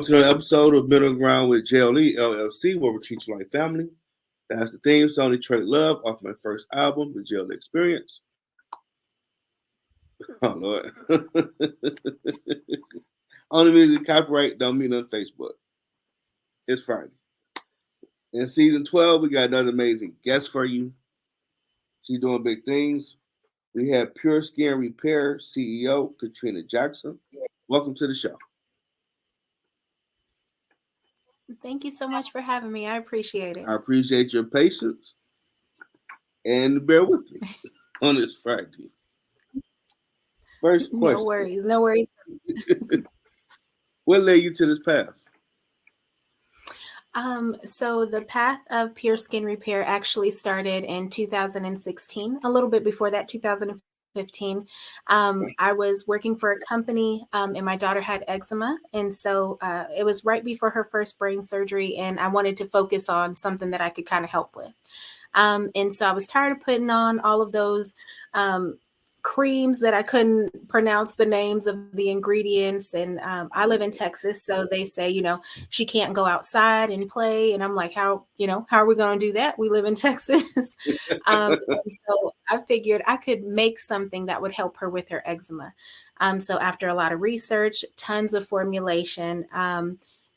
Welcome to another episode of Middle Ground with JLE, L.L.C, where we treat you like family. That's the theme song, Detroit Love, off my first album, The JLE Experience. Oh, Lord. Only music copyright don't mean on Facebook. It's Friday. In season 12, we got another amazing guest for you. She's doing big things. We have Pure Skin Repair CEO, Catrina Jackson. Welcome to the show. Thank you so much for having me. I appreciate it. I appreciate your patience and bear with me on this Friday. First question. No worries. What led you to this path? So the path of Pure Skin Repair actually started in 2016, a little bit before that, 2015. I was working for a company and my daughter had eczema. And so it was right before her first brain surgery. And I wanted to focus on something that I could kind of help with. And so I was tired of putting on all of those creams that I couldn't pronounce the names of the ingredients. And I live in Texas. So they say, she can't go outside and play. And I'm like, how are we going to do that? We live in Texas. And so I figured I could make something that would help her with her eczema. So after a lot of research, tons of formulation,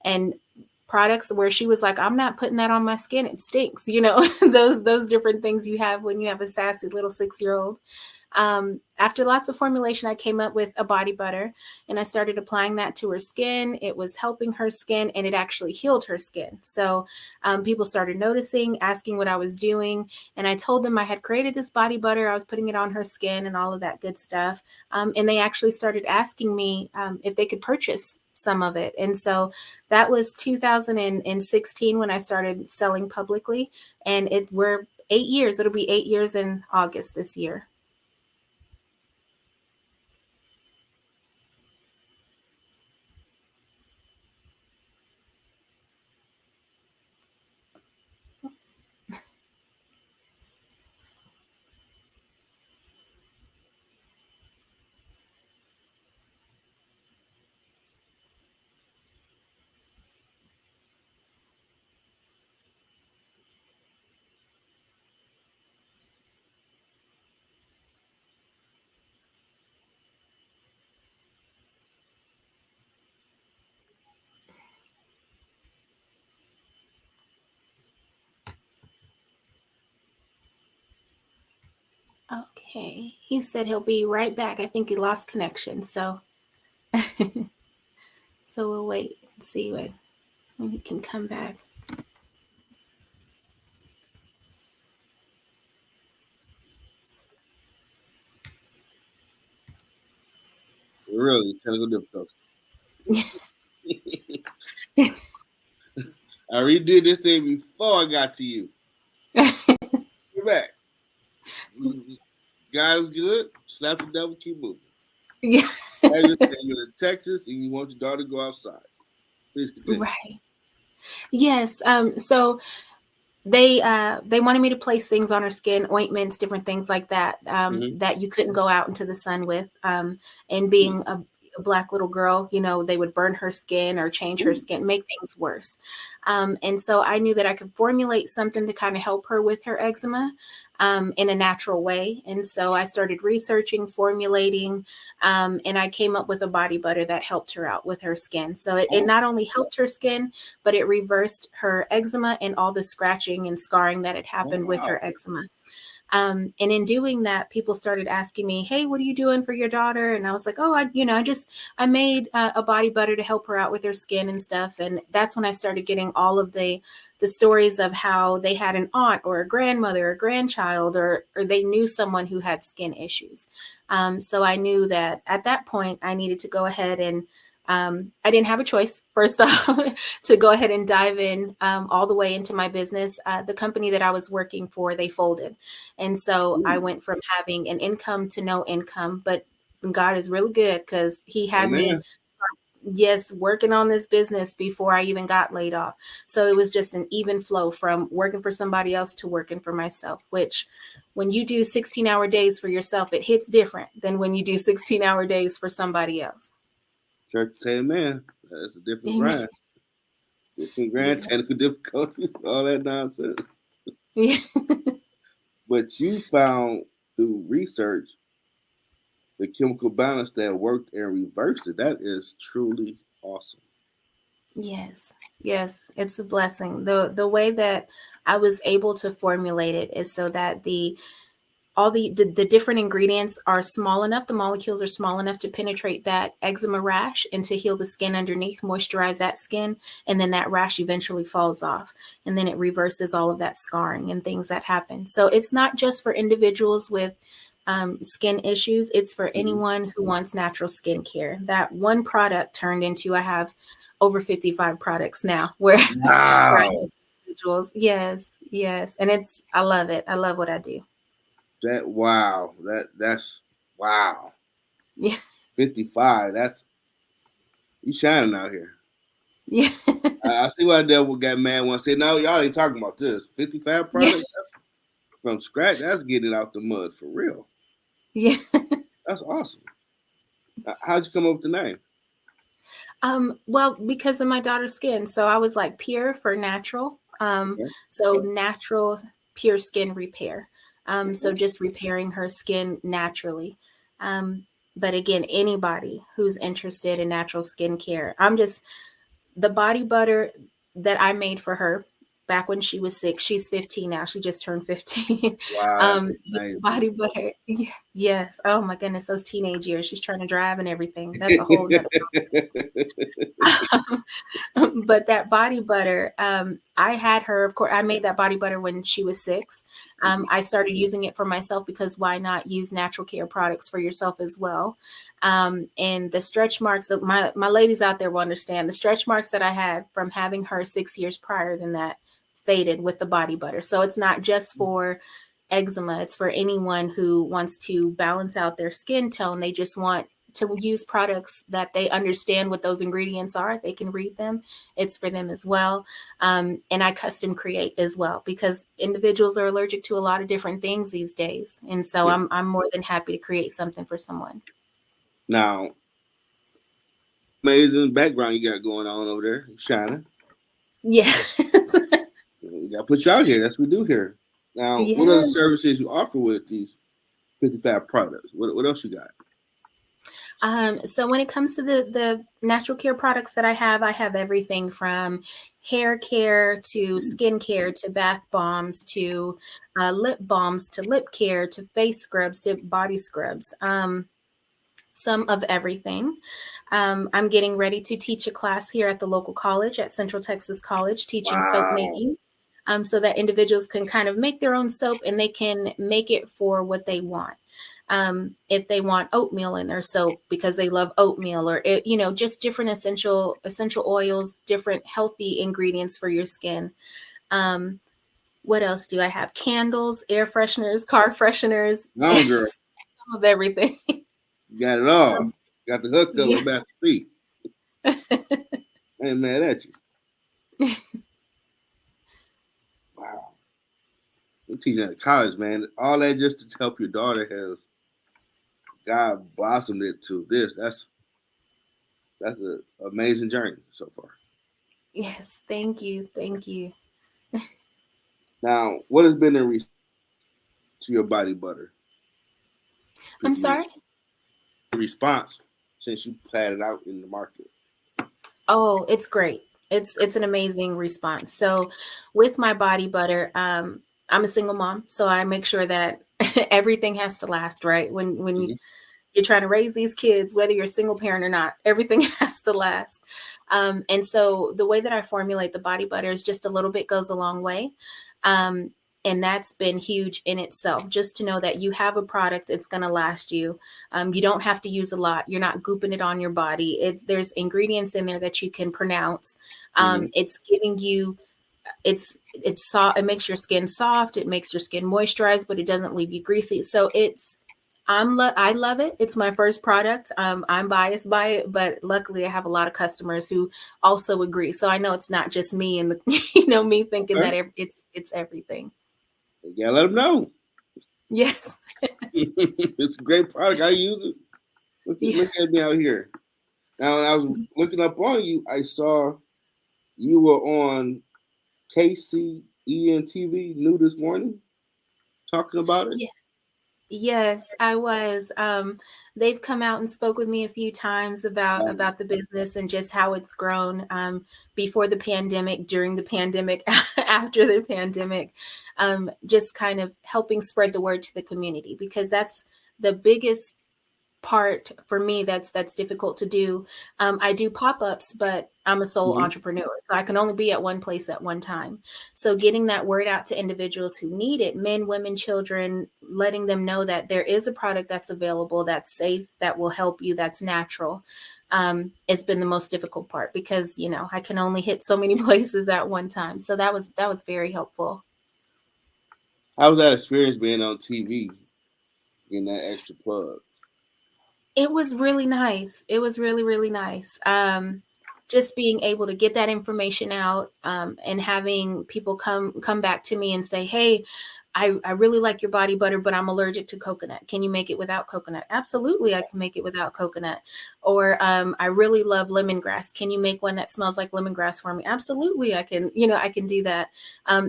and products where she was like, I'm not putting that on my skin. It stinks. Those different things you have when you have a sassy little 6-year-old. After lots of formulation, I came up with a body butter and I started applying that to her skin. It was helping her skin and it actually healed her skin. So people started noticing, asking what I was doing. And I told them I had created this body butter. I was putting it on her skin and all of that good stuff. And they actually started asking me if they could purchase some of it. And so that was 2016 when I started selling publicly. And we're 8 years. It'll be 8 years in August this year. Okay. He said he'll be right back. I think he lost connection. So so we'll wait and see when he can come back. Really, technical difficulty. I redid this thing before I got to you. You're back. Guys, good. Slap the devil, keep moving. Yeah. You're in Texas and you want your daughter to go outside. Please continue. Right. Yes. So they wanted me to place things on her skin, ointments, different things like that, that you couldn't go out into the sun with. And being a Black little girl, they would burn her skin or change her skin, make things worse. And so I knew that I could formulate something to kind of help her with her eczema in a natural way. And so I started researching, formulating, and I came up with a body butter that helped her out with her skin. So it not only helped her skin, but it reversed her eczema and all the scratching and scarring that had happened with her eczema. And in doing that, people started asking me, hey, what are you doing for your daughter? And I was like, oh, I made a body butter to help her out with her skin and stuff. And that's when I started getting all of the stories of how they had an aunt or a grandmother or grandchild, or they knew someone who had skin issues. So I knew that at that point I needed to go ahead and I didn't have a choice, first off, to go ahead and dive in all the way into my business. The company that I was working for, they folded. And so I went from having an income to no income. But God is really good because he had me, working on this business before I even got laid off. So it was just an even flow from working for somebody else to working for myself, which when you do 16-hour days for yourself, it hits different than when you do 16-hour days for somebody else. Church say amen. That's a different grind. 15 grand, Yeah. technical difficulties, all that nonsense. Yeah. But you found through research the chemical balance that worked and reversed it. That is truly awesome. Yes. Yes. It's a blessing. The way that I was able to formulate it is so that the different ingredients are small enough, the molecules are small enough to penetrate that eczema rash and to heal the skin underneath, moisturize that skin, and then that rash eventually falls off. And then it reverses all of that scarring and things that happen. So it's not just for individuals with skin issues, it's for Mm-hmm. anyone who wants natural skincare. That one product turned into, I have over 55 products now where I Wow. help individuals. Yes, yes. And I love it. I love what I do. That's wow. Yeah. 55. That's you shining out here. Yeah. I see why the devil got mad when I said, no, y'all ain't talking about this. 55 Yeah. products? That's from scratch. That's getting it out the mud for real. Yeah. That's awesome. How'd you come up with the name? Well, because of my daughter's skin. So I was like pure for natural. Okay. So natural pure skin repair. So Okay. just repairing her skin naturally. Um, but again, anybody who's interested in natural skincare, the body butter that I made for her back when she was 6, she's 15 now. She just turned 15. Wow, that's The amazing. body butter. Yes. Oh my goodness. Those teenage years. She's trying to drive and everything. That's a whole nother. But that body butter, I had her, of course, I made that body butter when she was 6. I started using it for myself because why not use natural care products for yourself as well? And the stretch marks that my ladies out there will understand, the stretch marks that I had from having her 6 years prior than that faded with the body butter. So it's not just for eczema, it's for anyone who wants to balance out their skin tone. They just want to use products that they understand what those ingredients are. They can read them. It's for them as well. And I custom create as well because individuals are allergic to a lot of different things these days. And so Yeah. I'm more than happy to create something for someone. Now, amazing background you got going on over there, shining. Yes. We got to put you out here. That's what we do here. Now, what other Yes. services you offer with these 55 products? What else you got? So when it comes to the natural care products that I have everything from hair care to skin care to bath bombs to lip balms to lip care to face scrubs to body scrubs. Some of everything. I'm getting ready to teach a class here at the local college at Central Texas College, teaching soap Wow. making. So that individuals can kind of make their own soap and they can make it for what they want. If they want oatmeal in their soap because they love oatmeal, or just different essential oils, different healthy ingredients for your skin. Um, what else do I have? Candles, air fresheners, car fresheners, No, girl. some of everything. You got it all. Some, Got the hook up yeah. about the feet. I ain't mad at you. Wow. You're teaching at college, man. All that just to help your daughter has God blossomed it to this. That's an amazing journey so far. Yes, thank you, thank you. Now, what has been the to your body butter? I'm People sorry. the response since you had it out in the market. Oh, it's great. It's an amazing response. So with my body butter, I'm a single mom, so I make sure that everything has to last, right? When Mhm. you're trying to raise these kids, whether you're a single parent or not, everything has to last. And so the way that I formulate the body butter is just a little bit goes a long way. Um, and that's been huge in itself, just to know that you have a product, it's going to last you. You don't have to use a lot. You're not gooping it on your body. There's ingredients in there that you can pronounce. Mhm. It's giving you, it's soft. It makes your skin soft. It makes your skin moisturized, but it doesn't leave you greasy. So I love it. It's my first product. I'm biased by it, but luckily I have a lot of customers who also agree. So I know it's not just me and me thinking Okay. that it's everything. You gotta let them know. Yes. It's a great product. I use it. Yeah. Look at me out here. Now, when I was looking up on you, I saw you were on KCEN TV New this morning talking about it. Yes, I was. They've come out and spoke with me a few times Um, about the business and just how it's grown before the pandemic, during the pandemic, after the pandemic, just kind of helping spread the word to the community because that's the biggest part for me that's difficult to do. I do pop-ups, but I'm a sole mhm. entrepreneur, so I can only be at one place at one time. So getting that word out to individuals who need it, men, women, children, letting them know that there is a product that's available, that's safe, that will help you, that's natural. It's been the most difficult part because I can only hit so many places at one time. So that was very helpful. How was that experience being on TV, getting that extra plug? It was really nice. It was really, really nice. Just being able to get that information out, and having people come back to me and say, "Hey, I really like your body butter, but I'm allergic to coconut. Can you make it without coconut?" Absolutely, I can make it without coconut. Or I really love lemongrass. Can you make one that smells like lemongrass for me? Absolutely, I can. I can do that.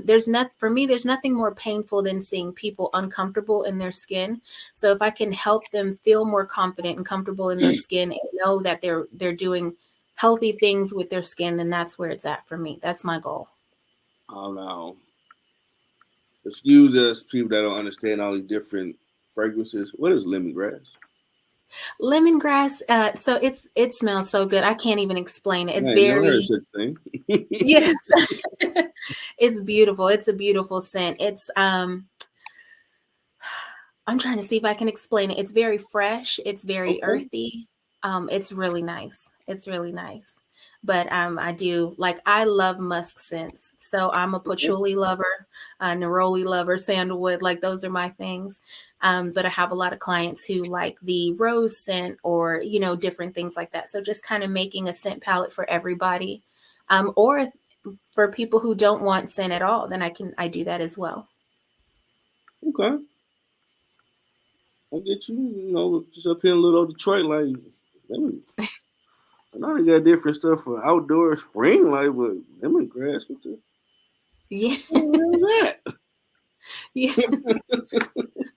There's not for me. There's nothing more painful than seeing people uncomfortable in their skin. So if I can help them feel more confident and comfortable in their skin and know that they're doing healthy things with their skin, then that's where it's at for me. That's my goal. Oh no. Excuse us, people that don't understand all these different fragrances. What is lemongrass? Lemongrass, so it smells so good. I can't even explain it. It's I ain't never heard of very such thing. yes. It's beautiful. It's a beautiful scent. I'm trying to see if I can explain it. It's very fresh. It's very Okay. earthy. It's really nice. It's really nice. But I love musk scents. So I'm a Okay. patchouli lover, a neroli lover, sandalwood. Like those are my things. But I have a lot of clients who like the rose scent or different things like that. So just kind of making a scent palette for everybody, or for people who don't want scent at all. Then I do that as well. Okay. I get you. Just up here in little old Detroit, like, lemon. I know they got different stuff for outdoor spring, like, but lemongrass. Yeah. What the hell is that? Yeah.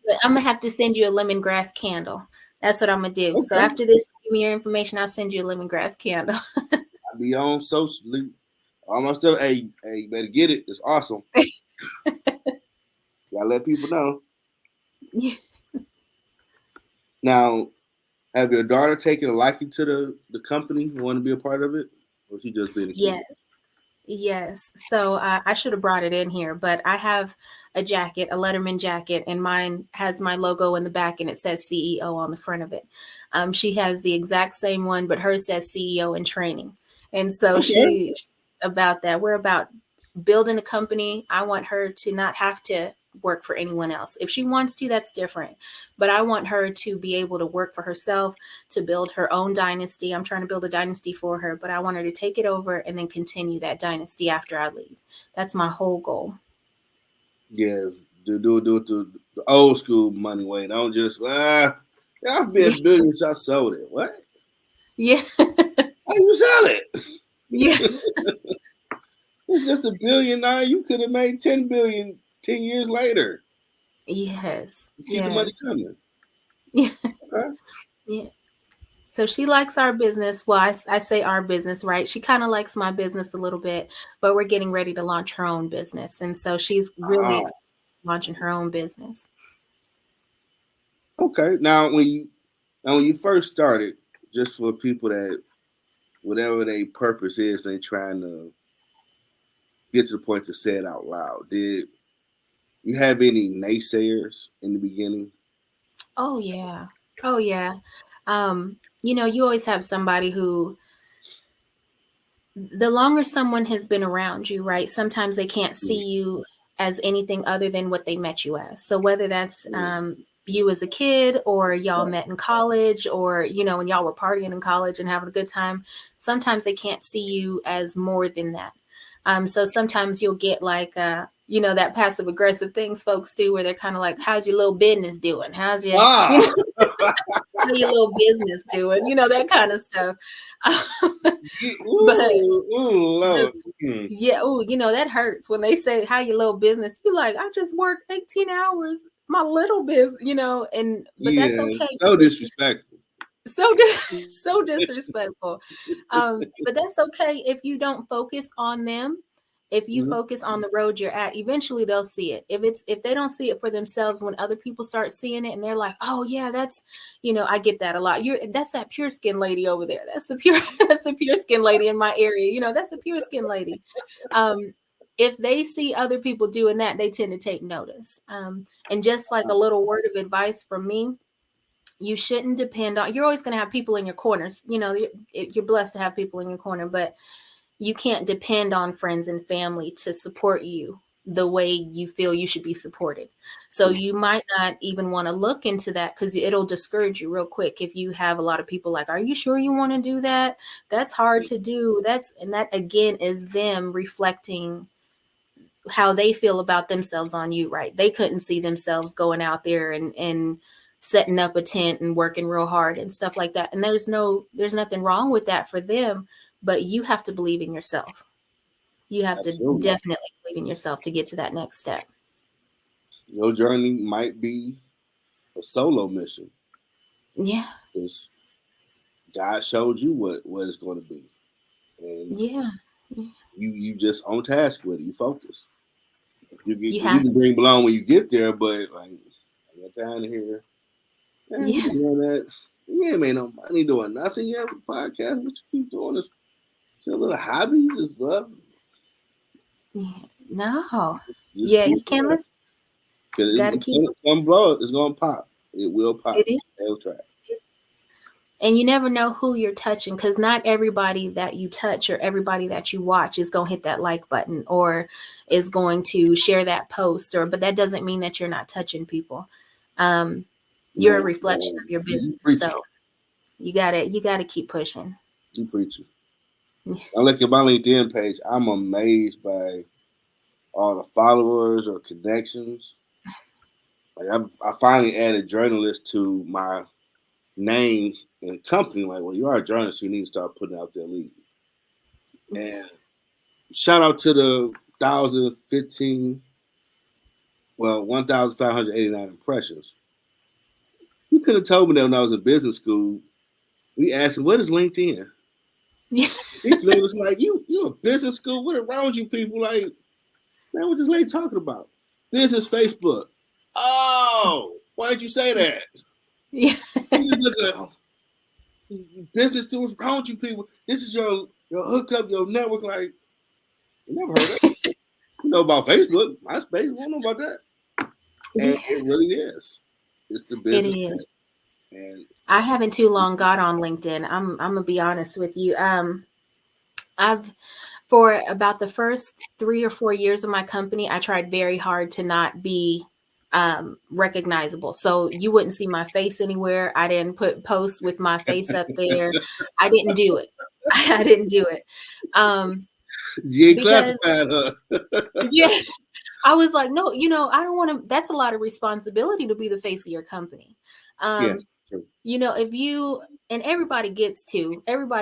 But I'm gonna have to send you a lemongrass candle. That's what I'm gonna do. So Okay. after this, give me your information. I'll send you a lemongrass candle. I be on social. All my stuff. Hey, you better get it. It's awesome. Gotta let people know. Yeah. Now, have your daughter taken a liking to the company? You want to be a part of it, or she just being a Yes. kid? Yes. So I should have brought it in here, but I have a jacket, a Letterman jacket, and mine has my logo in the back and it says CEO on the front of it. She has the exact same one, but hers says CEO in training. And so Okay. she's about that. We're about building a company. I want her to not have to work for anyone else. If she wants to, that's different. But I want her to be able to work for herself, to build her own dynasty. I'm trying to build a dynasty for her, but I want her to take it over and then continue that dynasty after I leave. That's my whole goal. Yeah. Do it the old school money way. Don't just y'all Yeah. been billions. Y'all sold it. What? Yeah. How you sell it? Yeah. It's just a billion now. You could have made 10 billion 10 years later. Yes. Keep the money Yes. coming. Yeah. Okay. Yeah. So she likes our business. Well, I say our business, right? She kind of likes my business a little bit, but we're getting ready to launch her own business. And so she's really Ah, excited about launching her own business. okay. Now when you first started, just for people that whatever their purpose is, they trying to get to the point to say it out loud. Did you have any naysayers in the beginning? Oh yeah. Oh yeah. You always have somebody who the longer someone has been around you, right? Sometimes they can't see you as anything other than what they met you as. So whether that's Mm, you as a kid or y'all right. met in college or when y'all were partying in college and having a good time, sometimes they can't see you as more than that. So sometimes you'll get like that passive aggressive things folks do where they're kind of like, how's your little business doing? How's your Ah, how your little business doing, that kind of stuff. But the Lord. yeah, oh, that hurts when they say how your little business. You like, I just worked 18 hours, my little business, but that's Yeah, okay. so disrespectful. So disrespectful. But that's okay if you don't focus on them. If you Mhm. focus on the road you're at, eventually they'll see it. If they don't see it for themselves, when other people start seeing it and they're like, oh yeah, that's, I get that a lot. That's that pure skin lady over there. That's the pure that's the pure skin lady in my area. That's the pure skin lady. If they see other people doing that, they tend to take notice. And just like a little word of advice from me, you shouldn't depend on, you're always going to have people in your corners. You're blessed to have people in your corner, but you can't depend on friends and family to support you the way you feel you should be supported. So you might not even want to look into that, because it'll discourage you real quick if you have a lot of people like, are you sure you want to do that? That's hard to do. And that again is them reflecting how they feel about themselves on you, right? They couldn't see themselves going out there and setting up a tent and working real hard and stuff like that. And there's nothing wrong with that for them, but you have to believe in yourself. You have to Absolutely. definitely believe in yourself to get to that next step. Your journey might be a solo mission, Yeah. because God showed you what it's going to be, and Yeah. you just on task with it. You focus. You You have can bring belong when you get there, but like, I got time to hear. Man, yeah. you doing that? You ain't made no money doing nothing. You have a podcast. What you keep doing? It's a little hobby. You just love. Yeah. No. Just Yeah, you keep can't going. listen. Because Gotta keep it's gonna blow. It's gonna pop. It will pop. it in. It'll try. And you never know who you're touching, because not everybody that you touch or everybody that you watch is going to hit that like button or is going to share that post, but that doesn't mean that you're not touching people. Um, you're a Man, reflection of your you business. preaching. So you gotta keep pushing. You preaching. I look at my LinkedIn page. I'm amazed by all the followers or connections. Like I finally added journalists to my name and company. Like, well, you are a journalist, so you need to start putting out there lead. And shout out to the 1,015, 1,589 impressions. You could have told me that when I was in business school. We asked him, what is LinkedIn? Yeah. Each lady was like, you a business school? What around you people? Like, man, what this lady talking about? Business Facebook. Oh, why'd you say that? Yeah. You just look at business too. What's wrong with you people? This is your hookup, your network. Like, you never heard of it. You know about Facebook, MySpace. You don't know about that. And Yeah. it really is. It's the It business. is. And I haven't too long got on LinkedIn. I'm gonna be honest with you. I've For about the first 3 or 4 years of my company, I tried very hard to not be recognizable. So you wouldn't see my face anywhere. I didn't put posts with my face up there. I didn't do it. I didn't do it. you ain't Because classified her. yeah, I was like, no, I don't want to, that's a lot of responsibility to be the face of your company. Yeah, Um, true. if you, and everybody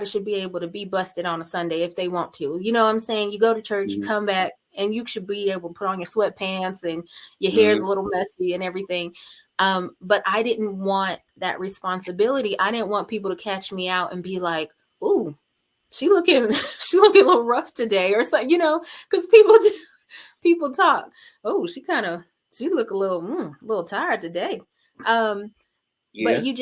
should be able to be busted on a Sunday if they want to. You know what I'm saying? You go to church, you Mm-hmm. come back, and you should be able to put on your sweatpants and your hair's Mm-hmm. a little messy and everything. But I didn't want that responsibility. I didn't want people to catch me out and be like, ooh, she looking she looking a little rough today or something, because people talk. Oh, she look a little tired today. Um, but Yeah.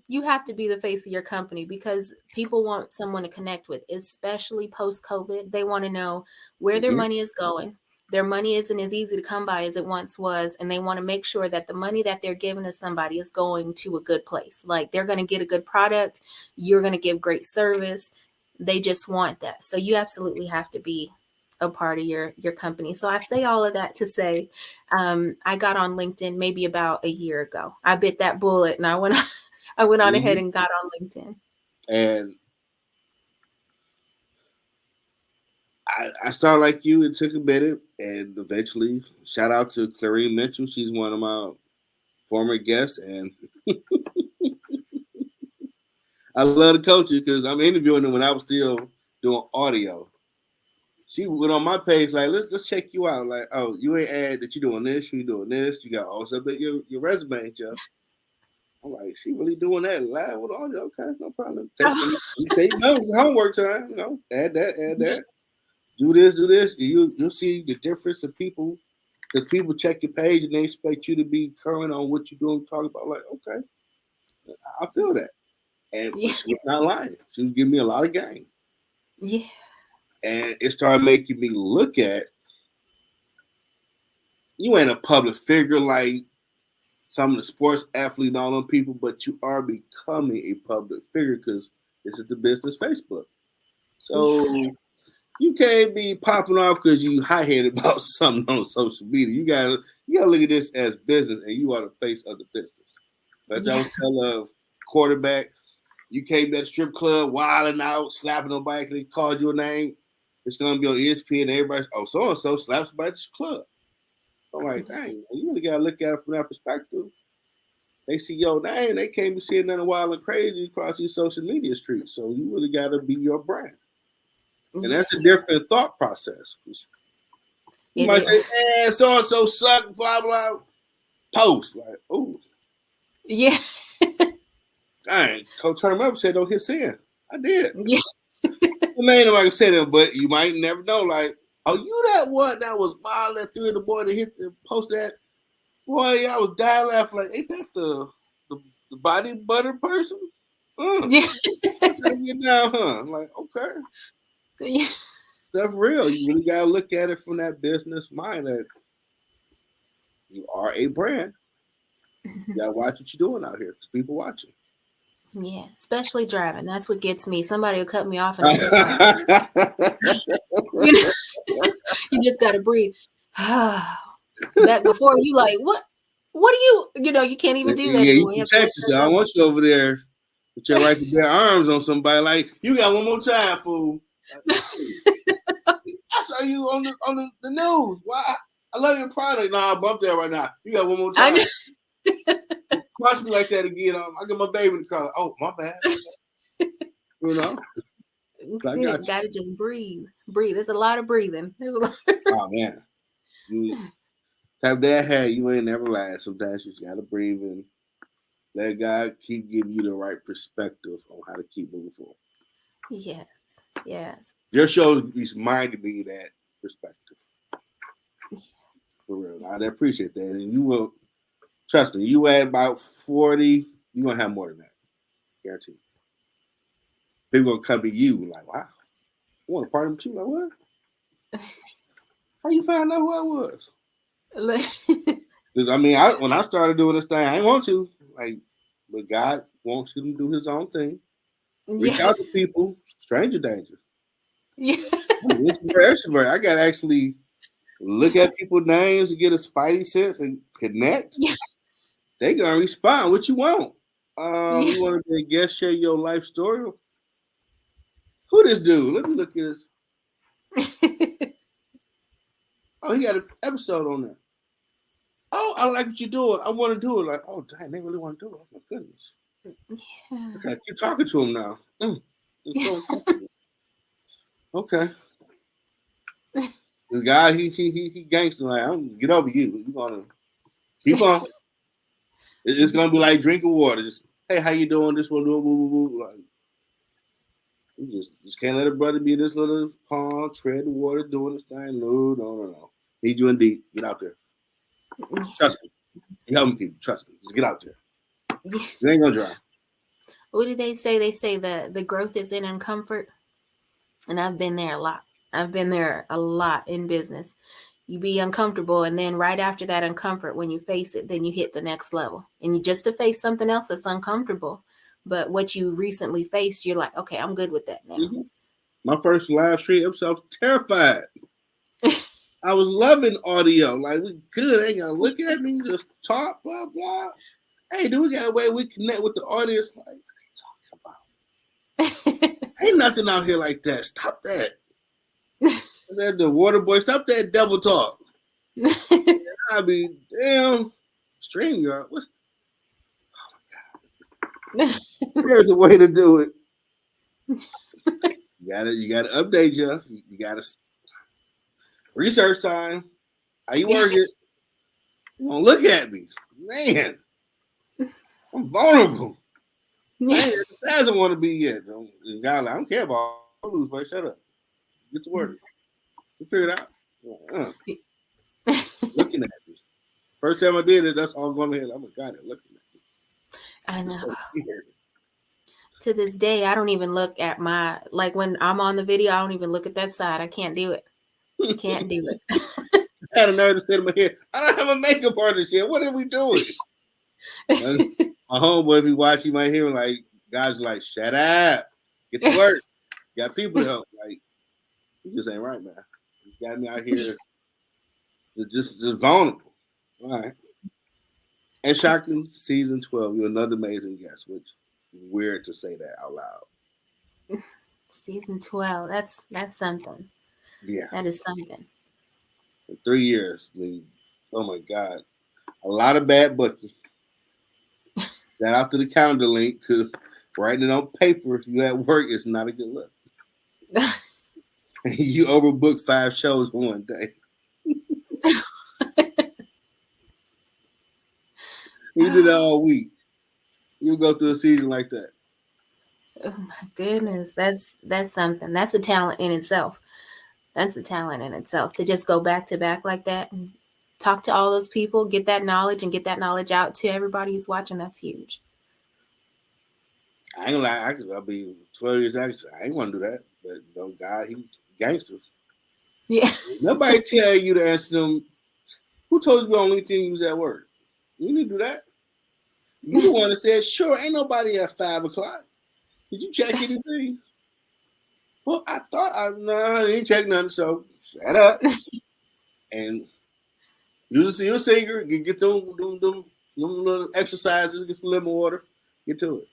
you have to be the face of your company, because people want someone to connect with, especially post COVID. They want to know where their Mm-hmm. money is going. Their money isn't as easy to come by as it once was, and they want to make sure that the money that they're giving to somebody is going to a good place. Like, they're going to get a good product, you're going to give great service. They just want that. So you absolutely have to be a part of your company. So I say all of that to say, I got on LinkedIn maybe about a year ago. I bit that bullet and I went on ahead Mm-hmm. and got on LinkedIn. And I started like you. It took a minute, and eventually, shout out to Clarine Mitchell. She's one of my former guests, and I love the coach because I'm interviewing them when I was still doing audio. She went on my page like, let's check you out. Like, oh, you ain't add that you doing this, you doing this, you got all stuff, but your resume, Jeff. I'm like, she really doing that live with audio? Okay, no problem. Take notes, homework time. You know, add that. Do this. You'll see the difference in people because people check your page and they expect you to be current on what you're doing, talk about. Like, okay, I feel that. And Yeah. but she was not lying. She was giving me a lot of game. Yeah. And it started making me look at you ain't a public figure like some of the sports athletes and all them people, but you are becoming a public figure because this is the business Facebook. So you can't be popping off because you high-headed about something on social media. You gotta look at this as business, and you are the face of the business. But I was tell of quarterback, you can't be at a strip club wilding out, slapping nobody because they called your name. It's gonna be on ESPN and everybody, oh, so and so slaps somebody at the club. I'm like, dang, you really gotta look at it from that perspective. They see your name, they can't be seeing nothing wild and crazy across these social media streets. So you really gotta be your brand. And that's a different thought process. You might say, so and so suck, blah blah. Post like, oh, yeah, dang. Coach Herman said, "Don't hit sin." I did. yeah, Ain't nobody said that, but you might never know. Like, oh, you that one that was wild at 3 in the morning hit the post that. Boy, I was dying laughing. Like, ain't that the body butter person? yeah, That's how you get down, huh? I'm like, okay. yeah. Stuff real. You really gotta look at it from that business mind that you are a brand. You gotta watch what you're doing out here because people watching. Yeah, especially driving. That's what gets me. Somebody will cut me off, and I'm just like, you know, you just gotta breathe. That before you like, what? What do you? You know, you can't even do that Yeah, you anymore. You from have to let Texas, that so I go. want you over there with your right to bear arms on somebody. Like, you got one more time, fool. Like, I saw you on the news. Why? I love your product. Nah, I bumped that right now. You got one more time. Cross me like that again. I got my baby in the car. Oh, my bad. You know? I got you. Gotta just breathe. Breathe. There's a lot of breathing. There's a lot. Oh, man. You have that hat, you ain't never lied. Sometimes you just got to breathe and let God keep giving you the right perspective on how to keep moving forward. Yes. Yes. Your show reminded me of that perspective. For real. I appreciate that. And you will, trust me, you at about 40, you're going to have more than that. Guaranteed. People going to come to you like, wow, I want to party with you. Like, what? How you found out who I was? Because, I mean, when I started doing this thing, I didn't want to. Like, but God wants you to do his own thing. Reach out to people, stranger danger. Yeah. Extrovert. I got to actually look at people's names and get a spidey sense and connect. Yeah. They going to respond. What you want? Yeah. You want to be a guest, share your life story? Who this dude? Let me look at this. Oh, he got an episode on that. Oh, I like what you're doing. I want to do it. Like, oh, dang, they really want to do it. Oh, my goodness. Yeah. Okay, keep talking to him now. Okay. The guy, he gangster. Like, I'm gonna get over you. You gonna keep on. It's gonna be like drinking water. Just, hey, how you doing? This one, like, you just can't let a brother be in this little pond, tread the water, doing this thing. No. Need you in deep. Get out there. Trust me. You helping people. Trust me. Just get out there. You ain't gonna drown. What did they say? They say the growth is in uncomfort. And I've been there a lot. I've been there a lot in business. You be uncomfortable, and then right after that uncomfort, when you face it, then you hit the next level. And you just to face something else that's uncomfortable. But what you recently faced, you're like, okay, I'm good with that now. Mm-hmm. My first live stream episode, I was terrified. I was loving audio. Like, we good. They ain't gonna look at me, just talk, blah, blah. Hey, do we got a way we connect with the audience? Like, what are you talking about? Ain't nothing out here like that. Stop that. That the water boy, stop that devil talk. I be damn StreamYard. Oh my God. There's a way to do it. You gotta update, Jeff. You gotta research time. How you work it? You don't look at me, man. I'm vulnerable. I ain't at the size I want to be yet. God, I don't care about all lose weight. Shut up. Get to work. You figure it out. Looking at me. First time I did it, that's all going ahead. I'm like, God, they're looking at me. I know. So to this day, I don't even look at like when I'm on the video, I don't even look at that side. I can't do it. Can't do it. I had a nerve to say to my head, I don't have a makeup artist yet. What are we doing? My homeboy be watching my hair like, guys are like, shut up. Get to work. You got people to help. Like, you just ain't right, man. You got me out here just vulnerable. All right. And shocking, season 12, you're another amazing guest, which is weird to say that out loud. Season 12, that's something. Yeah. That is something. In 3 years. I mean, oh my God. A lot of bad booking. Shout out to the calendar link, because writing it on paper if you at work is not a good look. You overbooked 5 shows one day. You did it all week. You go through a season like that. Oh my goodness, that's something. That's a talent in itself. That's a talent in itself to just go back to back like that and talk to all those people, get that knowledge and get that knowledge out to everybody who's watching. That's huge. I ain't gonna lie, I'll be 12 years old. I ain't want to do that. But no, God, he gangsters. Yeah. Nobody tell you to answer them. Who told you on LinkedIn you was at work? You didn't do that. You the one that said, sure, ain't nobody at 5 o'clock. Did you check anything? Well, I thought I didn't check nothing, so shut up. And you see a singer, get them little exercises, get some lemon water, get to it.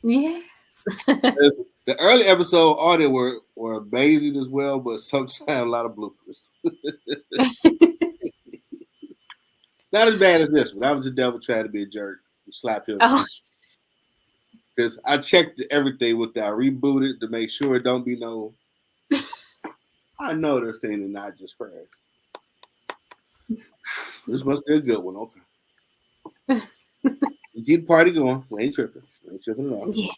Yes. The early episode audio were amazing as well, but sometimes a lot of bloopers. Not as bad as this one. That was the devil trying to be a jerk. Slap him. Because I checked everything with that. I rebooted to make sure it don't be no. I know this thing did not just crash. This must be a good one. Okay. Keep the party going. We ain't tripping. We ain't tripping at all. Yeah.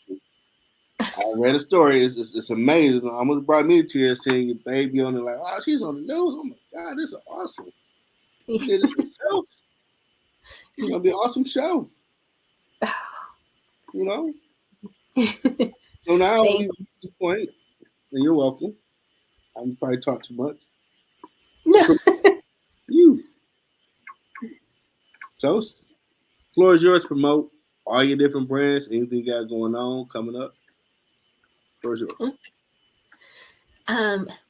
I read a story. It's amazing. It almost brought me to tears seeing your baby on it. Like, oh, she's on the news. Oh my God, this is awesome. You did it yourself. It's gonna be an awesome show. You know. So now at this point, and you're welcome. I'm probably talk too much. No. You. So, floor is yours. Promote all your different brands. Anything you got going on coming up? Floor is yours.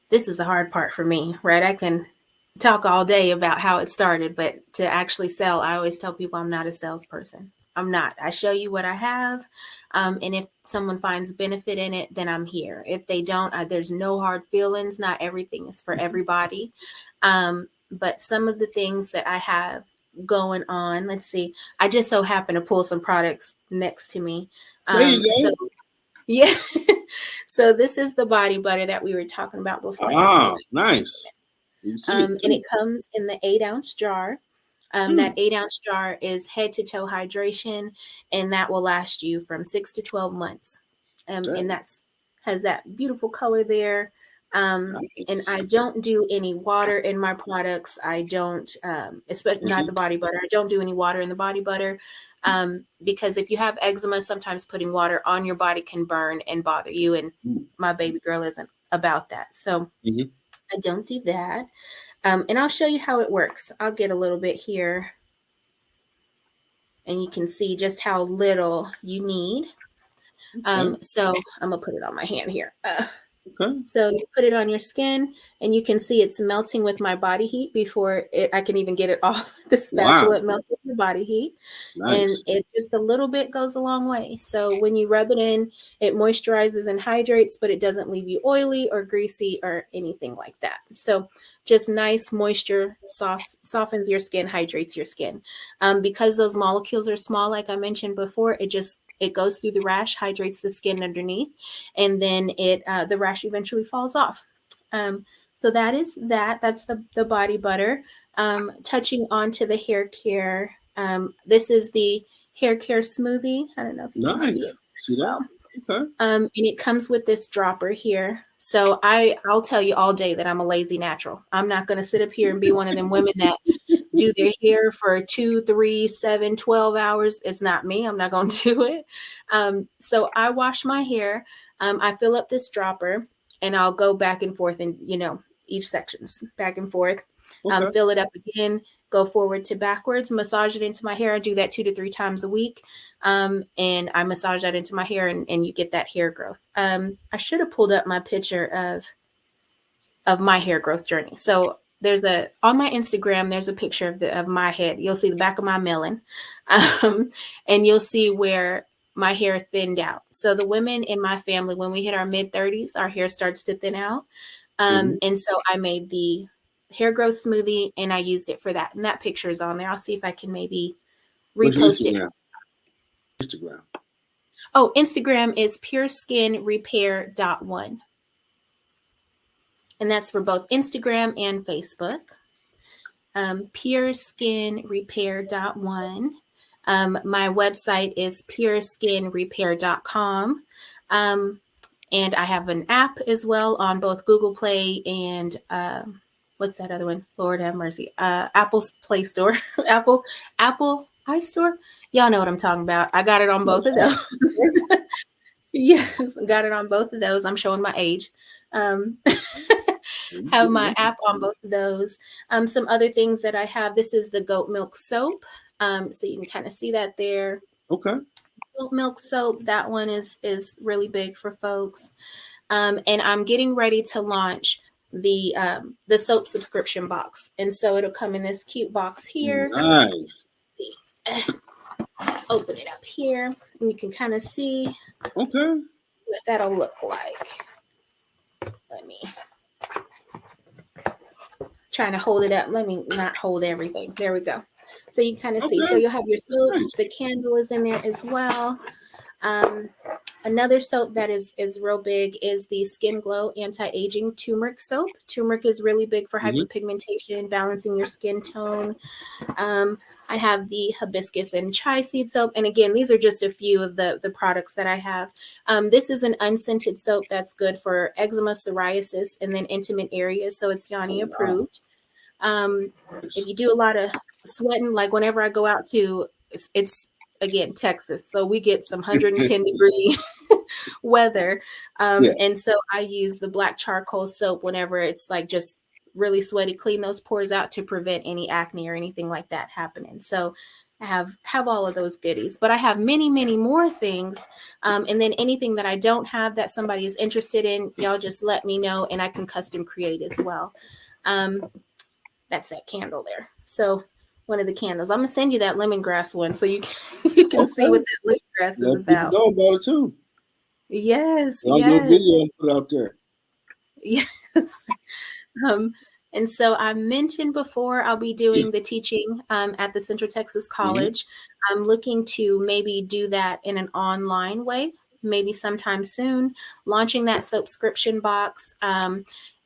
This is the hard part for me, right? I can talk all day about how it started, but to actually sell, I always tell people I'm not a salesperson. I'm not. I show you what I have. And if someone finds benefit in it, then I'm here. If they don't, there's no hard feelings. Not everything is for everybody. But some of the things that I have going on, let's see. I just so happen to pull some products next to me. There you go. So, yeah. So this is the body butter that we were talking about before. Nice. And it comes in the 8-ounce jar. That 8-ounce jar is head to toe hydration, and that will last you from 6 to 12 months. And that's has that beautiful color there. And I don't do any water in my products. I don't, especially not the body butter. I don't do any water in the body butter because if you have eczema, sometimes putting water on your body can burn and bother you. And my baby girl isn't about that. So I don't do that. And I'll show you how it works. I'll get a little bit here. And you can see just how little you need. So I'm going to put it on my hand here. So you put it on your skin and you can see it's melting with my body heat before I can even get it off the spatula. Wow. It melts with your body heat. Nice. And it just a little bit goes a long way. So when you rub it in, it moisturizes and hydrates, but it doesn't leave you oily or greasy or anything like that. So just nice moisture, softens your skin, hydrates your skin. Because those molecules are small, like I mentioned before, it just It goes through the rash, hydrates the skin underneath, and then the rash eventually falls off. So that is that. That's the body butter. Touching onto the hair care. This is the hair care smoothie. I don't know if you can Nice. see it See that? well. Okay. And it comes with this dropper here. So I'll tell you all day that I'm a lazy natural. I'm not going to sit up here and be one of them women that do their hair for 2, 3, 7, 12 hours. It's not me. I'm not going to do it. So I wash my hair. I fill up this dropper and I'll go back and forth and, each sections back and forth. Okay. Fill it up again, go forward to backwards, massage it into my hair. I do that 2 to 3 times a week. And I massage that into my hair and you get that hair growth. I should have pulled up my picture of my hair growth journey. So on my Instagram, there's a picture of my head. You'll see the back of my melon, and you'll see where my hair thinned out. So the women in my family, when we hit our mid-30s, our hair starts to thin out. And so I made the hair growth smoothie and I used it for that. And that picture is on there. I'll see if I can maybe repost it. Instagram. Oh, Instagram is pureskinrepair.1. And that's for both Instagram and Facebook. Pureskinrepair.1. My website is pureskinrepair.com. And I have an app as well on both Google Play and what's that other one? Lord have mercy. Apple's Play Store. Apple iStore. Y'all know what I'm talking about. I got it on both of those. Yes, got it on both of those. I'm showing my age. Have my app on both of those. Some other things that I have. This is the goat milk soap. So you can kind of see that there. Okay. Goat milk soap. That one is really big for folks. And I'm getting ready to launch the soap subscription box. And so it'll come in this cute box here. Nice. Open it up here. And you can kind of see what that'll look like. Let me trying to hold it up. Let me not hold everything. There we go. So you kind of see. So you'll have your soaps. The candle is in there as well. Another soap that is real big is the Skin Glow Anti-Aging Turmeric Soap. Turmeric is really big for hyperpigmentation, balancing your skin tone. I have the hibiscus and chai seed soap. And again, these are just a few of the products that I have. This is an unscented soap that's good for eczema, psoriasis, and then intimate areas. So it's Yanni approved. If you do a lot of sweating, like whenever I go out to, it's again, Texas. So we get some 110 degree weather. And so I use the black charcoal soap whenever it's like just really sweaty, clean those pores out to prevent any acne or anything like that happening. So I have all of those goodies, but I have many, many more things. And then anything that I don't have that somebody is interested in, y'all just let me know and I can custom create as well. That's that candle there. So one of the candles. I'm gonna send you that lemongrass one so you can see what that lemongrass is about. Know about it too. Yes. I'll do a video and put it out there. Yes. And so I mentioned before I'll be doing the teaching at the Central Texas College. I'm looking to maybe do that in an online way, maybe sometime soon, launching that subscription box.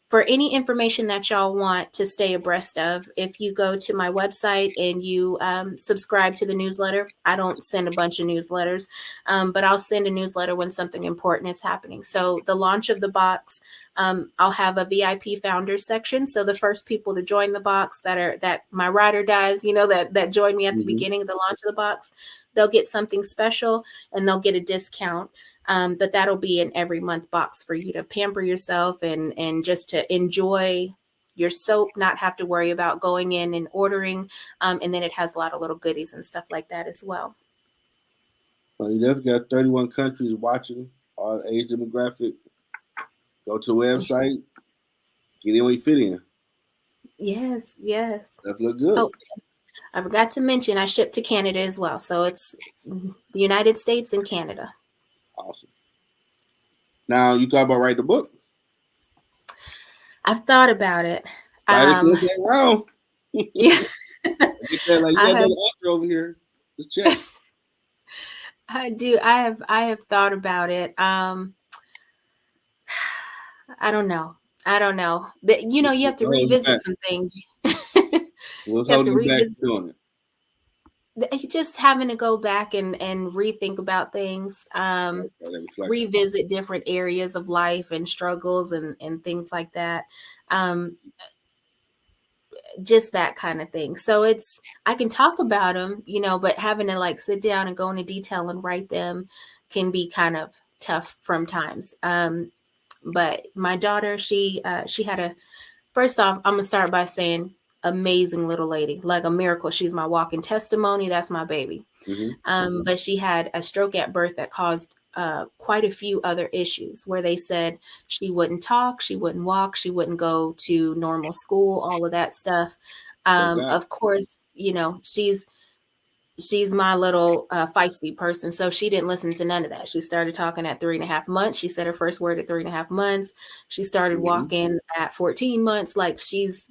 For any information that y'all want to stay abreast of, if you go to my website and you subscribe to the newsletter, I don't send a bunch of newsletters, but I'll send a newsletter when something important is happening. So the launch of the box, I'll have a VIP founders section. So the first people to join the box that my ride or dies, that joined me at the beginning of the launch of the box, they'll get something special and they'll get a discount. But that'll be an every month box for you to pamper yourself and just to enjoy your soap, not have to worry about going in and ordering. And then it has a lot of little goodies and stuff like that as well. Well, you definitely got 31 countries watching, all age demographic. Go to the website, get in when you fit in. Yes. That look good. Oh, I forgot to mention I ship to Canada as well. So it's the United States and Canada. Awesome. Now you talk about writing a book. I've thought about it. Wow. Yeah. Get that, like, you got another actor over here. Just check. I do. I have thought about it. I don't know. I don't know. You know, you have What's to holding you revisit back? some things. You What's have to holding you back revisit from doing it? just having to go back and rethink about things, Okay, that reflection. revisit different areas of life and struggles and things like that. Um, just that kind of thing. So it's I can talk about them, you know, but having to like sit down and go into detail and write them can be kind of tough from times. But my daughter, she had a first off, I'm gonna start by saying amazing little lady, like a miracle. She's my walking testimony. That's my baby. Mm-hmm. But she had a stroke at birth that caused quite a few other issues where they said she wouldn't talk, she wouldn't walk, she wouldn't go to normal school, all of that stuff. Thank God. Of course, you know, she's my little feisty person. So she didn't listen to none of that. She started talking at 3.5 months. She said her first word at 3.5 months. She started Mm-hmm. walking at 14 months. Like she's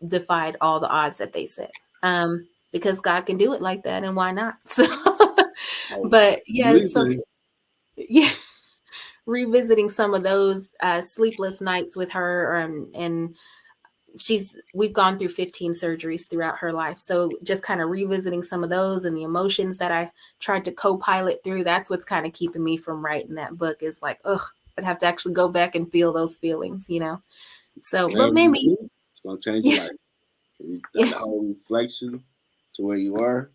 defied all the odds that they said. Because God can do it like that, and why not? So, Oh, but yeah, believe so me. yeah, revisiting some of those sleepless nights with her, and we've gone through 15 surgeries throughout her life. So just kind of revisiting some of those and the emotions that I tried to co-pilot through, that's what's kind of keeping me from writing that book is like, ugh, I'd have to actually go back and feel those feelings, you know? So, but Whatever you maybe, do, it's gonna change your yeah, life. yeah, That whole reflection to where you are.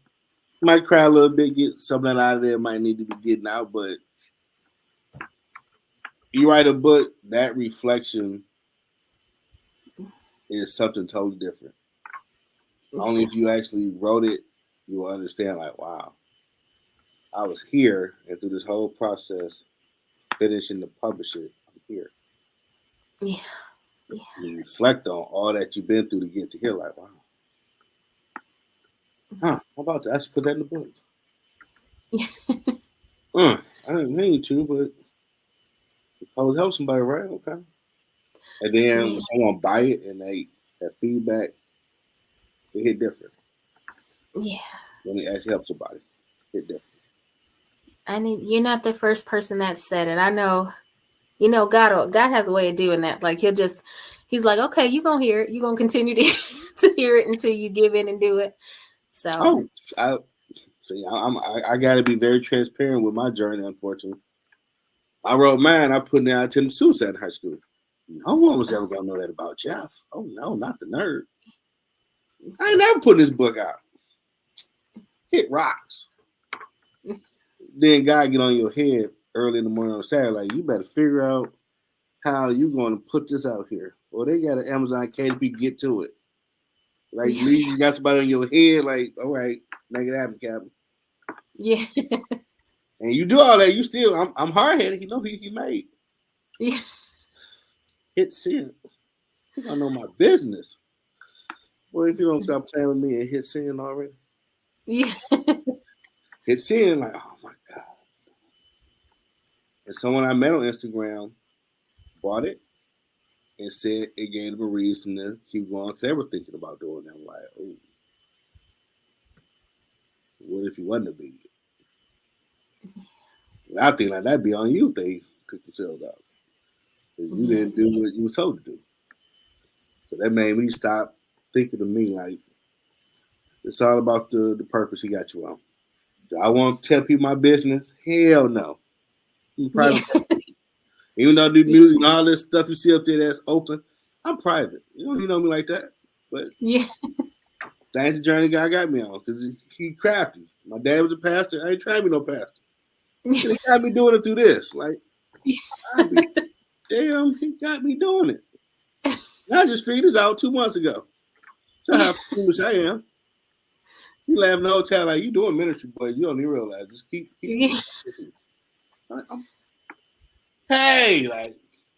Might cry a little bit, get something out of there. Might need to be getting out, but you write a book. That reflection is something totally different. Only if you actually wrote it, you will understand. Like, wow, I was here, and through this whole process, finishing to publish it, I'm here. yeah, yeah, You reflect on all that you've been through to get to here. Like, wow, huh? How about that? I should put that in the book. yeah, I didn't mean to, but I would help somebody, right? Okay. And then when yeah, someone buy it and they have feedback, it hit different. yeah. When they actually help somebody, it hit different. You're not the first person that said it. I know, you know, God has a way of doing that. Like he's like, okay, you're gonna hear it. You're gonna continue to, to hear it until you give in and do it. So Oh, I see. I got to be very transparent with my journey. Unfortunately, I wrote mine. I put it out attended suicide in high school. No one was ever gonna know that about Jeff. Oh no, not the nerd. I ain't never put this book out. Hit rocks. Then God get on your head early in the morning on Saturday, like you better figure out how you going to put this out here. Well, they got an Amazon KDP, get to it. Like yeah, you got somebody on your head, like, all right, make it happen, Captain. yeah, And you do all that, you still, I'm hard headed. You know he made yeah, hit sin. You don't know my business. Well, if you don't stop playing with me and hit sin already, yeah, hit sin, like, oh my God. And someone I met on Instagram bought it and said it gave them a reason to keep going because they were thinking about doing that. I'm like, oh, what if you wasn't a vegan? I think like that'd be on you if they took themselves out because you yeah, didn't do what you were told to do. So that made me stop thinking of me like it's all about the purpose he got you on. Do I want to tell people my business? Hell no. I'm a yeah, private person. Even though I do music and all this stuff you see up there that's open, I'm private. You don't even know me like that. But yeah, that's the journey God got me on because he crafty. My dad was a pastor. I ain't trying to be no pastor. And he got me doing it through this. Like, I be damn, he got me doing it. And I just figured this out 2 months ago. So how foolish I am. You laughing the whole time like you doing ministry, but you don't even realize. Just keep doing yeah, it. Hey, like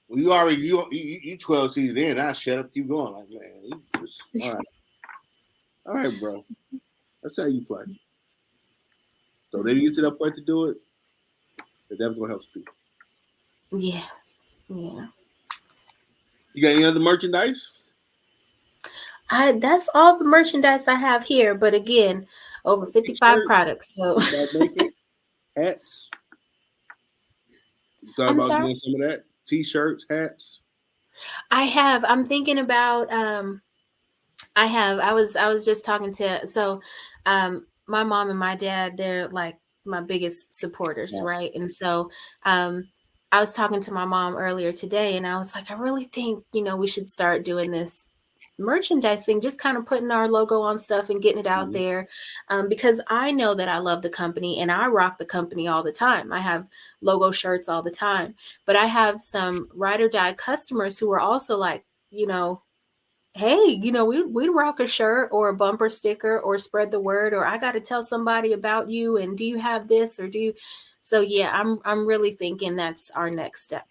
well, you already you 12 seasons in. I shut up, keep going. Like man, you just, all right, bro. That's how you play. So when you get to that point to do it, it definitely gonna help people. yeah, yeah. You got any other merchandise? That's all the merchandise I have here. But again, over 55 T-shirt. products. So You start making hats. You thought I'm about sorry. doing some of that? T-shirts, hats. I'm thinking about I was just talking to my mom and my dad, they're like my biggest supporters, Awesome. right? And so um I was talking to my mom earlier today and I was like, I really think, we should start doing this merchandise thing, just kind of putting our logo on stuff and getting it out Mm-hmm. there. Because I know that I love the company and I rock the company all the time. I have logo shirts all the time, but I have some ride or die customers who are also like, hey, we'd rock a shirt or a bumper sticker or spread the word, or I got to tell somebody about you. And do you have this or do you? So yeah, I'm really thinking that's our next step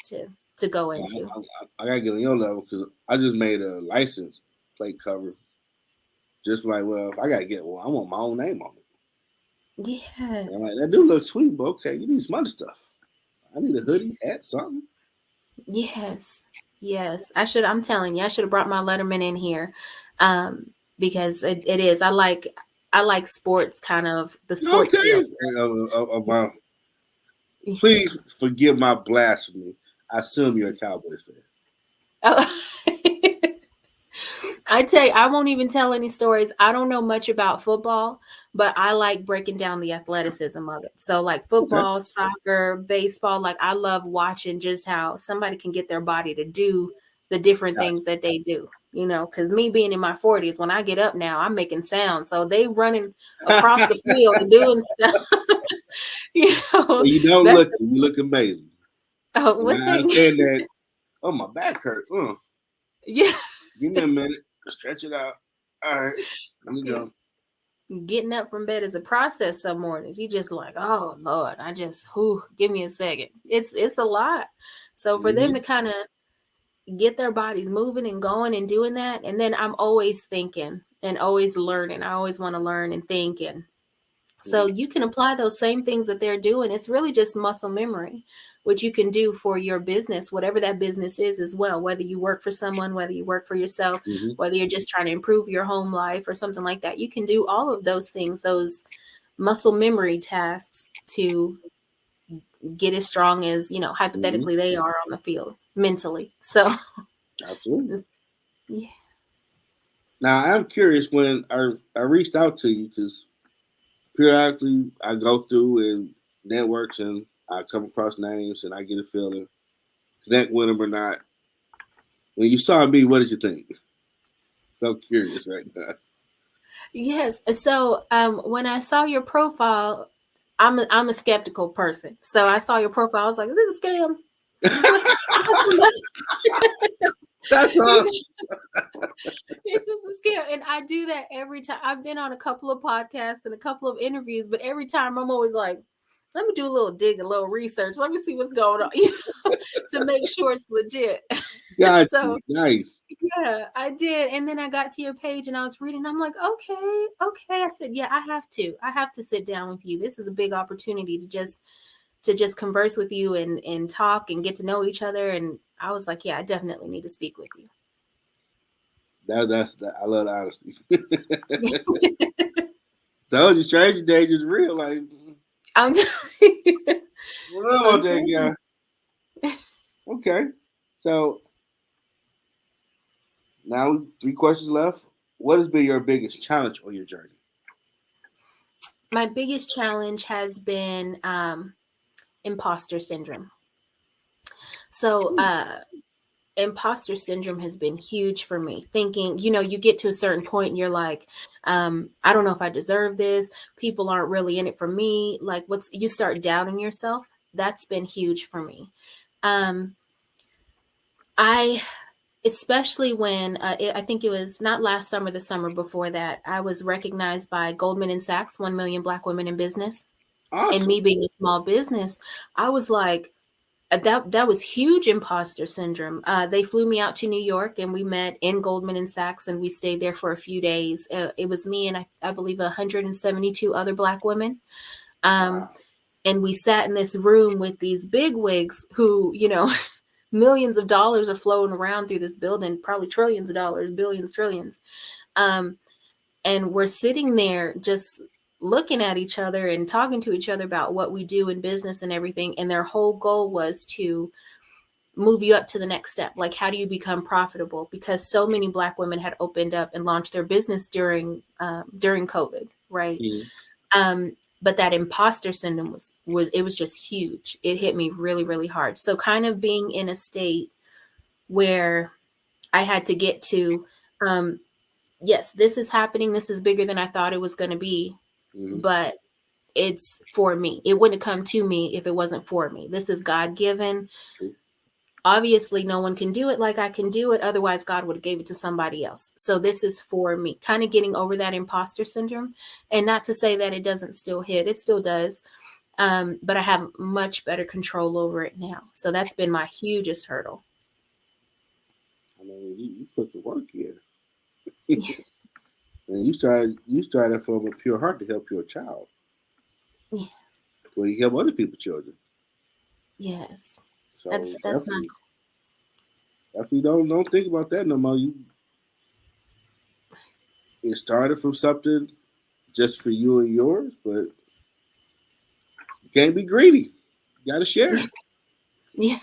to go I, into. I gotta get on your level because I just made a license plate cover. Just like, well, if I gotta get one, I want my own name on it. Yeah. And I'm like, that do look sweet, but okay, you need some other stuff. I need a hoodie, hat, something. Yes. Yes. I'm telling you, I should have brought my Letterman in here. Um, because it is. I like sports, kind of the sports Okay. feel. Wow. Please forgive my blasphemy. I assume you're a Cowboys fan. Oh. I tell you, I won't even tell any stories. I don't know much about football, but I like breaking down the athleticism of it. So, like Okay. football, soccer, baseball, like I love watching just how somebody can get their body to do the different Gotcha. things that they do. Because me being in my 40s, when I get up now, I'm making sounds. So they running across the field and doing stuff. you Well, know, you don't that's look it. You look amazing. And one I thing. understand that. Oh, my back hurt. Yeah. Give me a minute. Stretch it out. All right. Let me go. Getting up from bed is a process some mornings. You just like, oh Lord, I just give me a second. It's a lot. So for them Mm-hmm. to kind of get their bodies moving and going and doing that, and then I'm always thinking and always learning. I always want to learn and think, and so you can apply those same things that they're doing. It's really just muscle memory, which you can do for your business, whatever that business is as well, whether you work for someone, whether you work for yourself, Mm-hmm. whether you're just trying to improve your home life or something like that. You can do all of those things, those muscle memory tasks to get as strong as, Mm-hmm. hypothetically they are on the field mentally. So, Absolutely. yeah. Now, I'm curious when I reached out to you because periodically I go through and networks and I come across names and I get a feeling connect with them or not. When you saw me, what did you think? So I'm curious right now. Yes. So when I saw your profile, I'm a skeptical person. So I saw your profile. I was like, "Is this a scam? What? That's You awesome. know, is this a scam?" And I do that every time. I've been on a couple of podcasts and a couple of interviews, but every time I'm always like, "Let me do a little dig, a little research. Let me see what's going on, to make sure it's legit." Got So you. Nice. yeah, I did. And then I got to your page and I was reading. I'm like, okay, okay. I said, yeah, I have to. I have to sit down with you. This is a big opportunity to just converse with you and talk and get to know each other. And I was like, yeah, I definitely need to speak with That's that. I love the honesty. you. Told you, stranger danger is real. Like, I'm what about I'm that telling guy? you. Okay. So now 3 questions left. What has been your biggest challenge on your journey? My biggest challenge has been imposter syndrome. So imposter syndrome has been huge for me, thinking, you get to a certain point and you're like, I don't know if I deserve this. People aren't really in it for me. Like, you start doubting yourself. That's been huge for me. um I Especially when I think it was not last summer, the summer before that, I was recognized by Goldman and Sachs, 1 million Black women in business. And Awesome. me being a small business, I was like, that was huge imposter syndrome. They flew me out to New York and we met in Goldman and Sachs and we stayed there for a few days. It was me and I believe 172 other Black women. Um, Wow. and we sat in this room with these big wigs who, millions of dollars are flowing around through this building, probably trillions of dollars, billions, trillions. Um, and we're sitting there just looking at each other and talking to each other about what we do in business and everything. And their whole goal was to move you up to the next step. Like, how do you become profitable? Because so many Black women had opened up and launched their business during COVID, right? Mm-hmm. But that imposter syndrome was just huge. It hit me really, really hard. So kind of being in a state where I had to get to, yes, this is happening. This is bigger than I thought it was going to be, Mm-hmm. but it's for me. It wouldn't come to me if it wasn't for me. This is God given. True. Obviously, no one can do it like I can do it. Otherwise, God would have gave it to somebody else. So this is for me. Kind of getting over that imposter syndrome, and not to say that it doesn't still hit. It still does. But I have much better control over it now. So that's been my hugest hurdle. I mean, you put the work in, and you started from a pure heart to help your child. Yeah. Well, you help other people's children. Yes. So That's my definitely, definitely don't think about that no more. It started from something just for you and yours, but you can't be greedy. You got to share. yeah.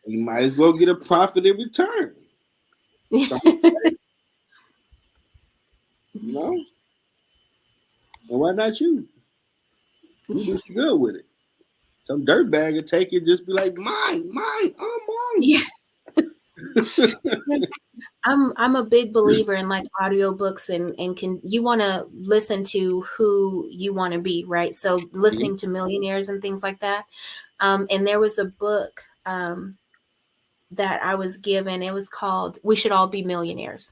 You might as well get a profit in return. Yeah. So, you know, and why not you? You Yeah. do some good with it. Some dirtbag will take it, just be like, mine, oh Yeah. mine. Yes. I'm a big believer in like audiobooks, and can you want to listen to who you want to be, right? So Mhm. listening to millionaires and things like that. And there was a book that I was given. It was called "We Should All Be Millionaires"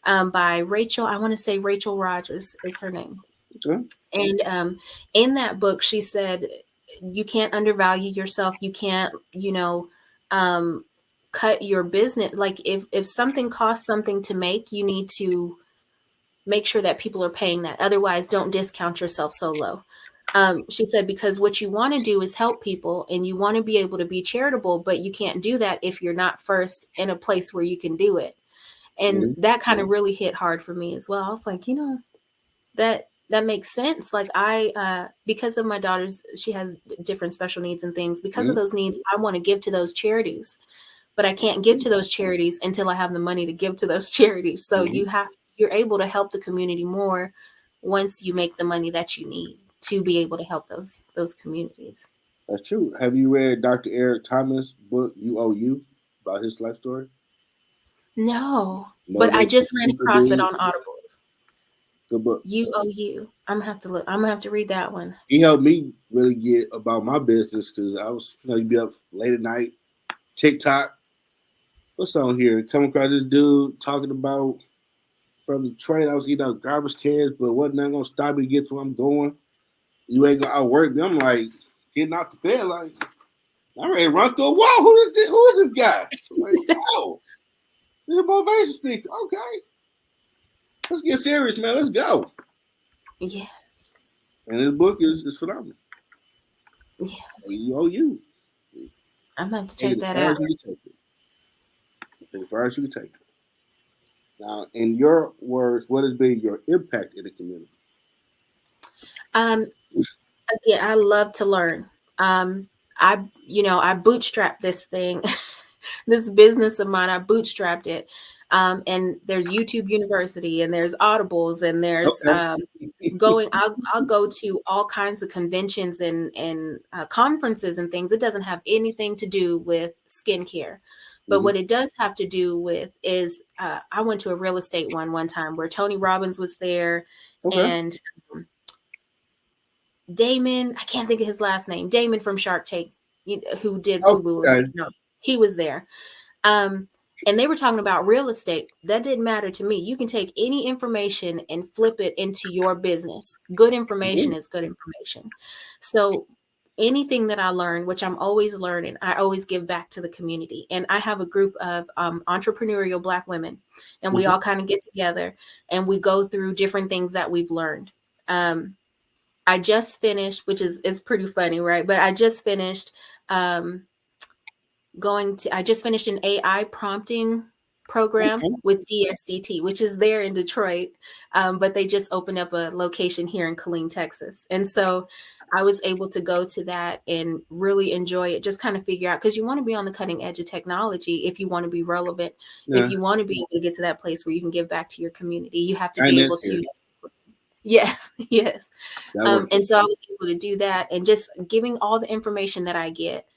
by Rachel. I want to say Rachel Rogers is her name. Okay. And in that book, she said, you can't undervalue yourself. You can't, um, cut your business. Like if something costs something to make, you need to make sure that people are paying that. Otherwise, don't discount yourself so low. She said, because what you want to do is help people and you want to be able to be charitable, but you can't do that if you're not first in a place where you can do it. And Mhm. that kind of really hit hard for me as well. I was like, that makes sense. Like because of my daughter's, she has different special needs and things. Because of Mhm. those needs, I want to give to those charities, but I can't give to those charities until I have the money to give to those charities. So Mhm. you're able to help the community more once you make the money that you need to be able to help those communities. That's true. Have you read Dr. Eric Thomas' book "You Owe You" about his life story? No, but I Motivation just ran People across it Dude. on Audible. Good book. You owe you. I'm gonna have to look. I'm gonna have to read that one. He helped me really get about my business because I was, you'd be up late at night, TikTok. What's on here? Come across this dude talking about from Detroit. I was eating out garbage cans, but wasn't that gonna stop me to get to where I'm going? You ain't gonna outwork me. I'm like getting out the bed, like I'm ready to run through a wall. Who is this? Who is this guy? Like, oh, this is a motivation speaker. Okay, let's get serious, man. Let's go. Yeah, And this book is phenomenal. yes. You owe you. I'm gonna have to Take check it as that far out. as you can take it. Take it as far as you can take it. Now, in your words, what has been your impact in the community? Um, Again, I love to learn. I bootstrapped this thing, this business of mine. I bootstrapped it. And there's YouTube University, and there's Audibles, and there's Okay. going. I'll go to all kinds of conventions and conferences and things. It doesn't have anything to do with skincare, but Mm-hmm. what it does have to do with is I went to a real estate one time where Tony Robbins was there, Okay. and Damon, I can't think of his last name. Damon from Shark Tank, who did FUBU. Okay. No, he was there. Um, and they were talking about real estate. That didn't matter to me. You can take any information and flip it into your business. Good information Mhm. is good information. So anything that I learned, which I'm always learning, I always give back to the community. And I have a group of entrepreneurial Black women, and we Mhm. all kind of get together and we go through different things that we've learned. Um, I just finished, which is pretty funny, right? But I just finished um, I just finished an AI prompting program Okay. with DSDT, which is there in Detroit, but they just opened up a location here in Killeen, Texas. And so I was able to go to that and really enjoy it, just kind of figure out, because you want to be on the cutting edge of technology if you want to be relevant, if Yeah, you want to be able to get to that place where you can give back to your community, you have to and be that's able here. to. Yes, yes. That works. And so I was able to do that and just giving all the information that I get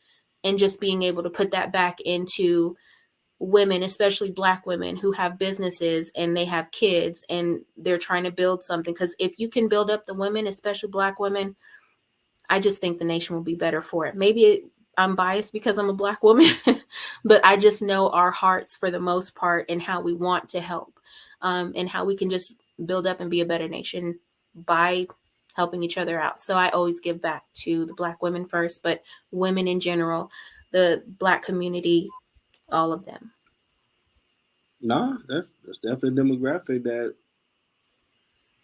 and just being able to put that back into women, especially Black women who have businesses and they have kids and they're trying to build something. Because if you can build up the women, especially Black women, I just think the nation will be better for it. I'm biased because I'm a Black woman, but I just know our hearts for the most part and how we want to help, and how we can just build up and be a better nation by helping each other out. So I always give back to the Black women first, but women in general, the Black community, all of them. No, that's definitely a demographic that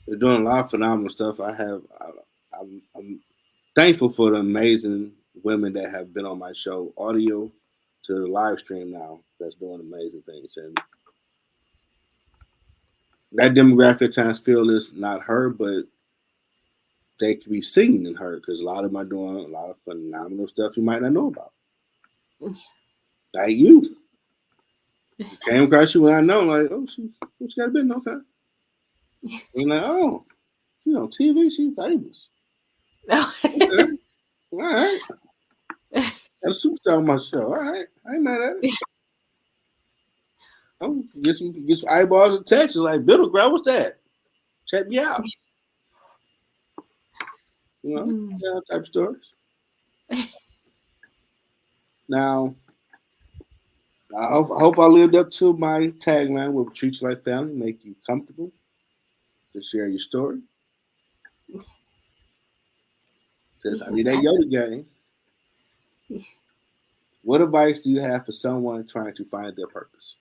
they're doing a lot of phenomenal stuff. I'm thankful for the amazing women that have been on my show, audio to the live stream now. That's doing amazing things, and that demographic at times feel is not her, but they can be seen in her because a lot of them are doing a lot of phenomenal stuff you might not know about. Like you came across you when I know, like, oh, she got a bit, okay. And like, oh, she's on TV, she's famous. Okay, all right. Got a superstar on my show. All right, I ain't mad at it. Oh, get some eyeballs in Texas. Like, Biddle Ground, what's that? Check me out. You know, yeah, type of stories. Now, I hope I lived up to my tagline, "Will treat you like family, make you comfortable to share your story." Because I need that Yoda game. What advice do you have for someone trying to find their purpose?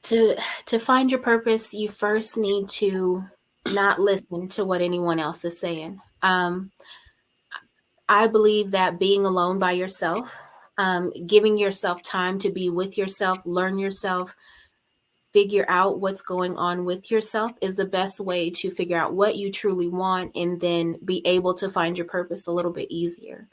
To find your purpose, you first need to not listen to what anyone else is saying. I believe that being alone by yourself, giving yourself time to be with yourself, learn yourself, figure out what's going on with yourself is the best way to figure out what you truly want and then be able to find your purpose a little bit easier.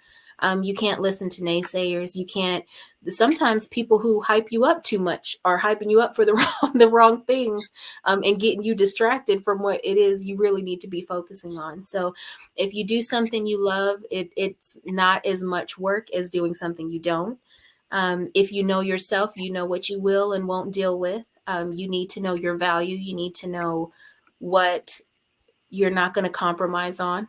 You can't listen to naysayers. You can't. Sometimes people who hype you up too much are hyping you up for the the wrong things, and getting you distracted from what it is you really need to be focusing on. So, if you do something you love, it's not as much work as doing something you don't. If you know yourself, you know what you will and won't deal with. You need to know your value. You need to know what you're not going to compromise on.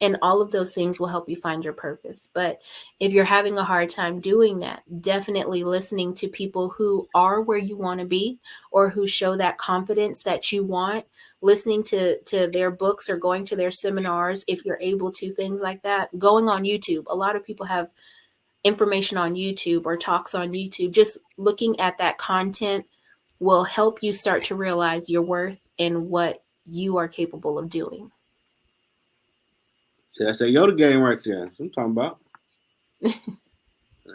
And all of those things will help you find your purpose. But if you're having a hard time doing that, definitely listening to people who are where you want to be or who show that confidence that you want, listening to their books or going to their seminars, if you're able to, things like that, going on YouTube. A lot of people have information on YouTube or talks on YouTube. Just looking at that content will help you start to realize your worth and what you are capable of doing. See, that's a Yoda game right there. That's what I'm talking about. I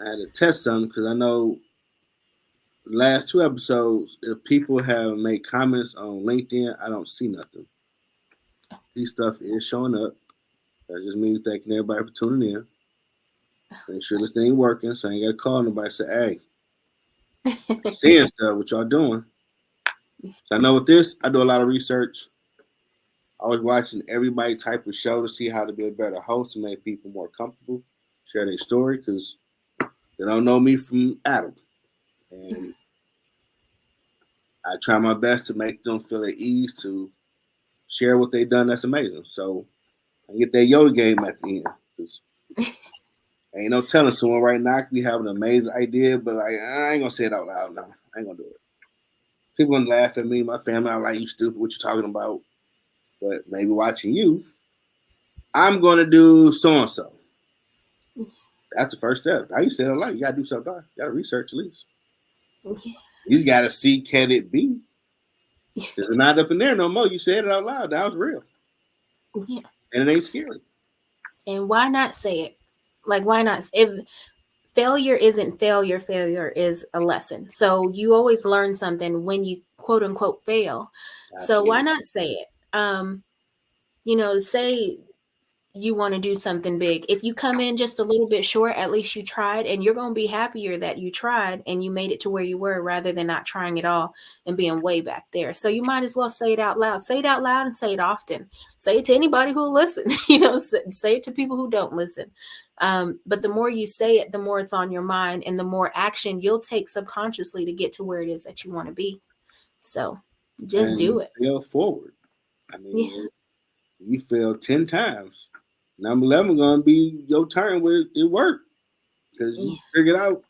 had to test something because I know the last two episodes, if people have made comments on LinkedIn, I don't see nothing. These stuff is showing up. That just means thanking everybody for tuning in. Make sure this thing working, so I ain't got to call nobody and say, hey, I'm seeing stuff, what y'all doing? So I know with this, I do a lot of research. I was watching everybody type of show to see how to be a better host and make people more comfortable, share their story, because they don't know me from Adam. And I try my best to make them feel at ease to share what they've done that's amazing. So I get that Yoda game at the end. Cause ain't no telling someone right now I could be having an amazing idea, but like I ain't gonna say it out loud now. I ain't gonna do it. People gonna laugh at me, my family, I'm like, you stupid, what you talking about? But maybe watching you, I'm gonna do so and so. That's the first step. Now you said it a lot. You gotta do something. You gotta research at least. You just gotta see, can it be? It's not up in there no more. You said it out loud. That was real. Yeah. And it ain't scary. And why not say it? Like, why not? If failure isn't failure. Failure is a lesson. So you always learn something when you quote unquote fail. So why Absolutely. not say it? Say you want to do something big. If you come in just a little bit short, at least you tried, and you're going to be happier that you tried and you made it to where you were rather than not trying at all and being way back there. So you might as well say it out loud. Say it out loud and say it often. Say it to anybody who'll listen. Say it to people who don't listen. But the more you say it, the more it's on your mind and the more action you'll take subconsciously to get to where it is that you want to be. So just And do you it. fail forward. I Yeah. mean, you failed 10 times. Number 11 gonna be your turn where it worked because Yeah. you figured out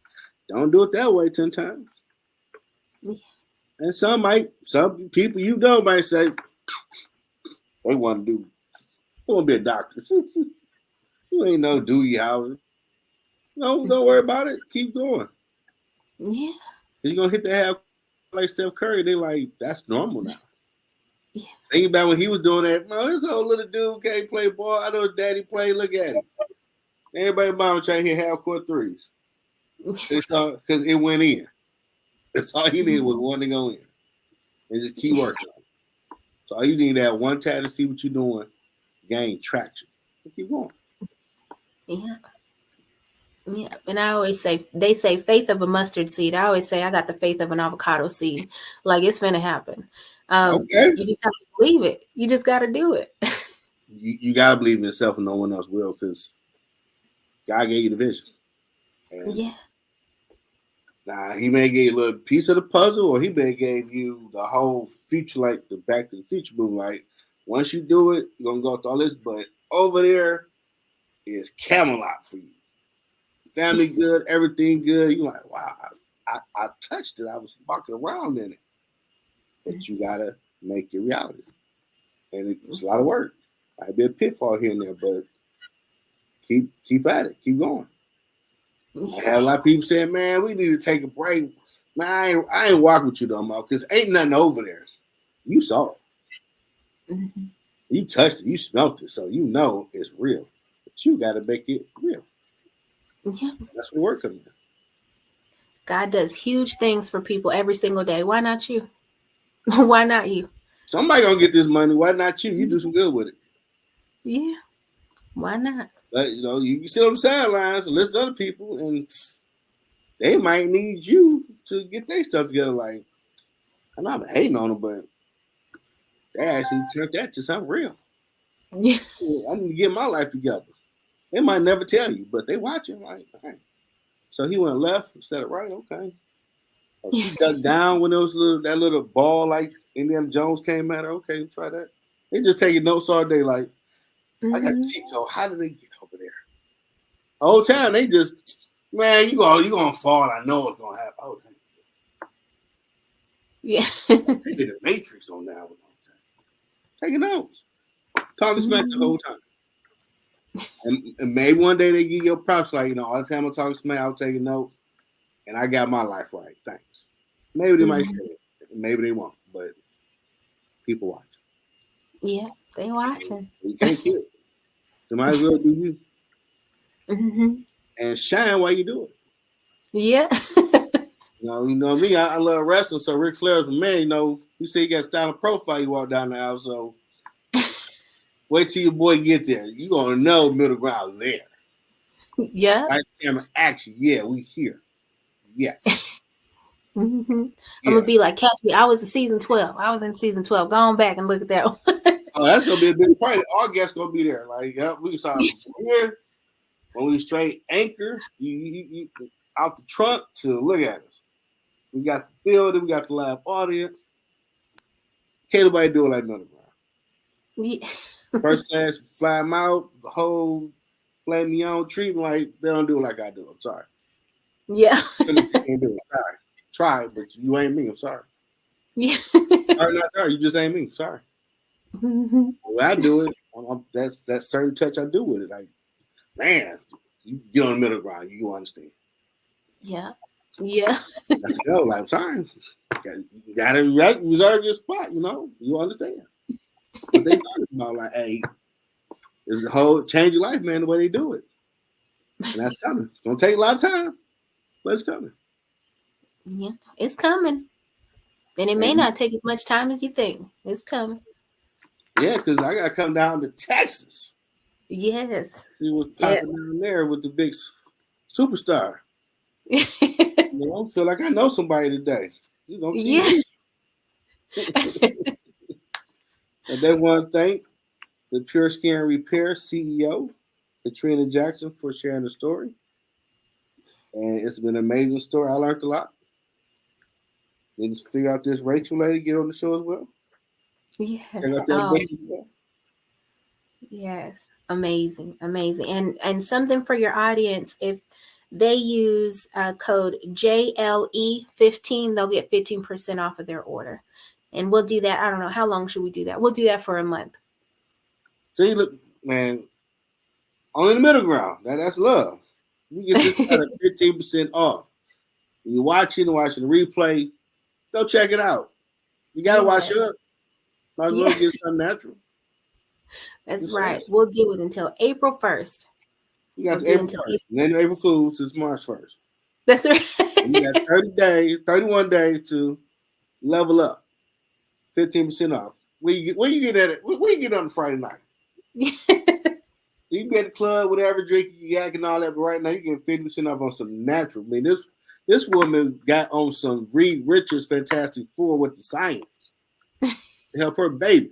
don't do it that way 10 times. Yeah. And some people you know might say they want to be a doctor. You ain't no Dewey Howard. No, don't worry about it. Keep going. Yeah. You're gonna hit the half like Steph Curry. They like that's normal now. Yeah. Think about when he was doing that. No, this old little dude can't play ball. I know his daddy play. Look at him. Everybody mom trying to hit half court threes. It's all because it went in. That's all you needed was one to go in, and just keep working. So all you need that one time to see what you're doing, gain traction. So keep going. Yeah. Yeah. And I always say, they say faith of a mustard seed. I always say, I got the faith of an avocado seed. Like it's finna happen. Okay. You just have to believe it. You just got to do it. You gotta believe in yourself, and no one else will, because God gave you the vision. And Yeah. now he may give you a little piece of the puzzle, or he may give you the whole future, like the Back to the Future movie. Like once you do it, you're gonna go through all this, but over there is Camelot for you. Family good, everything good. You're like, wow, I touched it. I was walking around in it. But you gotta make it reality, and it's a lot of work. Might be a pitfall here and there, but keep at it, keep going. I have a lot of people saying, "Man, we need to take a break." Man, I ain't walking with you no more because ain't nothing over there. You saw it, Mm-hmm. you touched it, you smelt it, so you know it's real. But you got to make it real. Yeah. That's what work comes in. God does huge things for people every single day. Why not you? Why not you? Somebody gonna get this money. Why not you? You do some good with it. Yeah. Why not? But you sit on the sidelines and listen to other people, and they might need you to get their stuff together. Like I'm not hating on them, but they actually turned that to something real. Yeah. I need to get my life together. They might never tell you, but they watching. Like, all right. So he went left instead of right. Okay. Oh, she ducked down when that little ball like Indiana Jones came at her. Okay, try that. They just taking notes all day. Like, I got the Mm-hmm. cheat code. How did they get over there? The whole time they just, man, you gonna fall. I know it's gonna happen. Oh, Yeah. they did a matrix on that one. Okay. Taking notes. Talking smack the whole time. And maybe one day they give you a props like, all the time I'm talking smack, I'm taking notes, and I got my life right. Thanks. Maybe they might say it. Maybe they won't, but people watch. Yeah. They watching. You can't kill it. So might as well do you. Mm-hmm. And shine while you do it. Yeah. You know me, I love wrestling, so Ric Flair's my man, you see he got style and profile, you walk down the aisle, so wait till your boy get there. You gonna know middle ground there. Yeah. Nice camera action. Yeah, we here. Yes. Mm-hmm. I'm Yeah. gonna be like, catch me. I was in season 12. I was in season 12. Go on back and look at that one. Oh, that's gonna be a big party. All guests gonna be there. Like, we saw here when we straight anchor, you out the trunk to look at us. We got the building, we got the live audience. Can't nobody do it like none of them. Yeah. First class, fly them out, the whole flame me on treatment, like they don't do it like I do. I'm sorry. Yeah. You can't do it. Sorry. Try, but you ain't me. I'm sorry. Yeah. Sorry, not sorry. You just ain't me. Sorry. Mm-hmm. When I do it, that's that certain touch I do with it. Like, man, you get on the middle ground, you understand. Yeah. Yeah. That's to go. Like, I'm sorry. You gotta reserve your spot, you understand. But they talking about like, hey, it's a whole change your life, man, the way they do it. And that's coming. It's gonna take a lot of time, but it's coming. Yeah, it's coming. And it may And not take as much time as you think. It's coming. yeah, because I gotta come down to Texas. Yes. See what's Yes. popping down there with the big superstar. Yeah. Feel like I know somebody today. He's on TV. And they want to thank the Pure Skin Repair CEO, Catrina Jackson, for sharing the story. And it's been an amazing story. I learned a lot. Then just figure out this Rachel lady, get on the show as well. Check Yes. out that Oh, book as well. yes. Amazing. Amazing. And something for your audience, if they use code JLE15, they'll get 15% off of their order. And we'll do that. I don't know. How long should we do that? We'll do that for a month. See, look, man, on the middle ground. That's love. You get this at a 15% off. When you're watching the replay, go check it out. You gotta wash up. Might as well get something natural. That's right. We'll do it until April 1st. You got April 1st. And then April Fools is March 1st. That's right. And you got 31 days to level up. 15% off. Where you get at it? Where you get on Friday night? You can be at the club, whatever, drinking, yak and all that, but right now you get 50% off on some natural. I mean, this woman got on some Reed Richards Fantastic Four with the science to help her baby.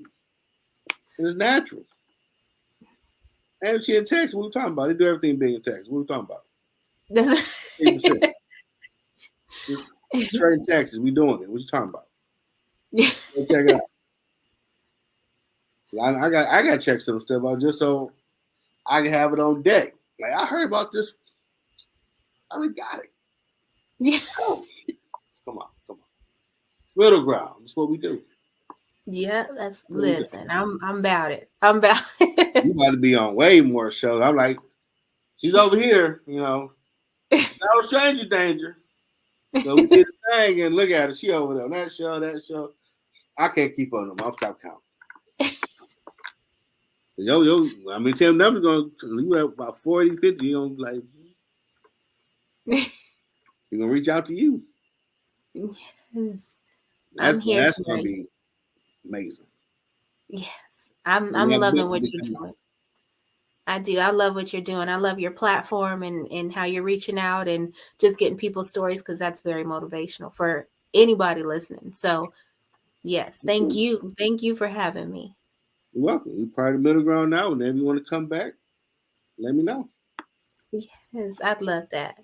And it's natural. And she in Texas, what we talking about? They do everything big in Texas. What we talking about? That's right. Trade in Texas, we doing it. What you talking about? Yeah. Go check it out. I got to check some stuff out just so I can have it on deck. Like, I heard about this. I already got it. Yeah. Oh. Come on. Middle ground. That's what we do. Yeah, listen, I'm about it. I'm about it. You about to be on way more shows. I'm like, she's over here, No stranger danger. So we did the thing and look at her. She over there on that show. I can't keep on them. I'll stop counting. I mean, Tim numbers you have about 40, 50, you're gonna reach out to you. Yes. That's gonna be amazing. Yes. I'm loving what you're doing. I do. I love what you're doing. I love your platform and how you're reaching out and just getting people's stories, because that's very motivational for anybody listening. So yes, thank you. Thank you for having me. You're welcome. You're part of the middle ground now. Whenever you want to come back, let me know. Yes, I'd love that.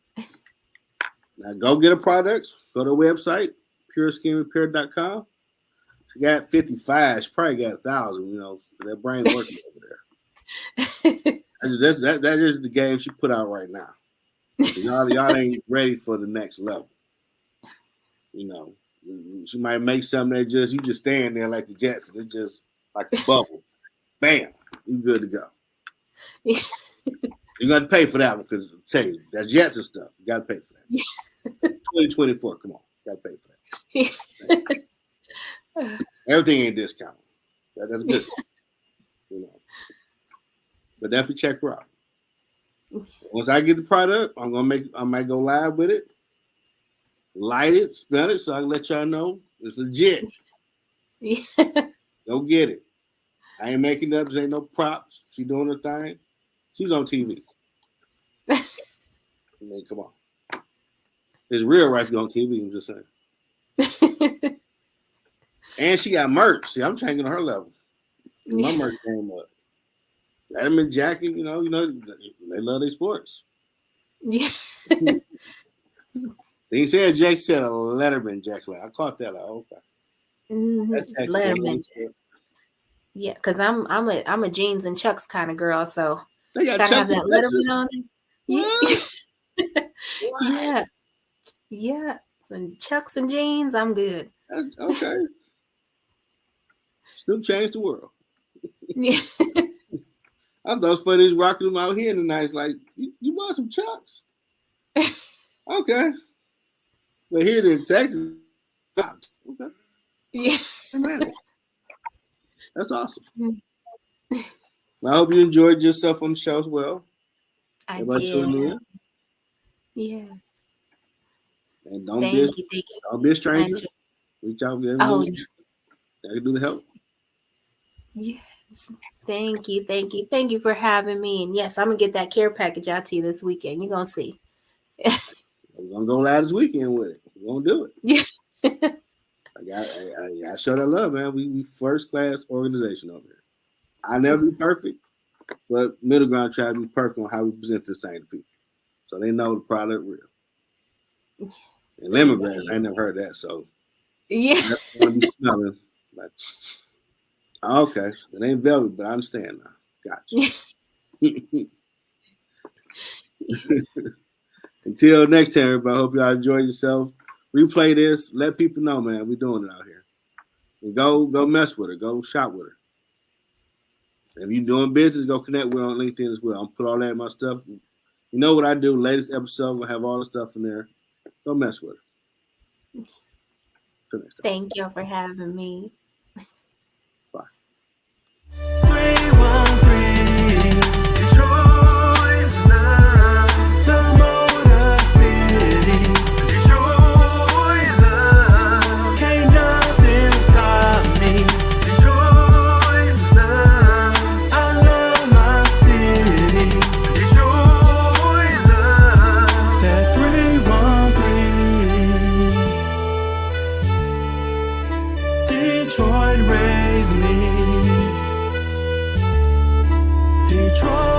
Now go get a product. Go to the website, pureskinrepair.com. She got 55. She probably got 1,000. That brain working over there. That is the game she put out right now. Y'all ain't ready for the next level. She might make something that you just stand there like the Jetson. It's just like a bubble. Bam, you good to go. You got to pay for that one, because tell you that's Jetson stuff. You got to pay for that. 2024, come on, got to pay for that. Everything ain't discounted. That's good stuff. But definitely check her out. Once I get the product, I might go live with it, light it, smell it, so I can let y'all know it's legit. Go get it. I ain't making up. There ain't no props. She doing her thing. She's on TV. I mean, come on. It's real right here on TV. I'm just saying. And she got merch. See, I'm changing her level. My merch came up. Letterman jacket, they love their sports. Yeah. They said Jake said a Letterman jacket. I caught that. Okay. Letterman. Yeah, because I'm a jeans and Chucks kind of girl, so they got Chucks have that Letterman on it. Yeah. Yeah. Some Chucks and jeans, I'm good. Okay. Still changed the world. Yeah. I thought it was funny rocking them out here in the night. Like, you bought some Chucks? Okay. But here in Texas, okay. Yeah. That's awesome. Well, I hope you enjoyed yourself on the show as well. I Everybody did. tuning in. Yeah. And don't be Thank you. a stranger. Reach out if you ever Oh, need I can do the help. yes. Thank you. Thank you for having me. And yes, I'm gonna get that care package out to you this weekend. You're gonna see. We're gonna go live this weekend with it. We're gonna do it. Yeah. I show that love, man. We first class organization over here. I never be perfect, but middle ground try to be perfect on how we present this thing to people, so they know the product real. And lemongrass, I ain't never heard that, so Yeah. that's gonna be smelling like. Okay, it ain't velvet, but I understand now. Gotcha. Until next time, everybody. I hope y'all enjoy yourself. Replay this. Let people know, man. We doing it out here. And go mess with her. Go shop with her. If you're doing business, go connect with her on LinkedIn as well. I'll put all that in my stuff. You know what I do. Latest episode, we'll have all the stuff in there. Go mess with her. Till next time. Thank you for having me. Bye. 313 Detroit's love, the Motor City. Detroit's love, can't nothing stop me. Detroit's love, I love my city. Detroit's love, that 313. Detroit raised me. Detroit.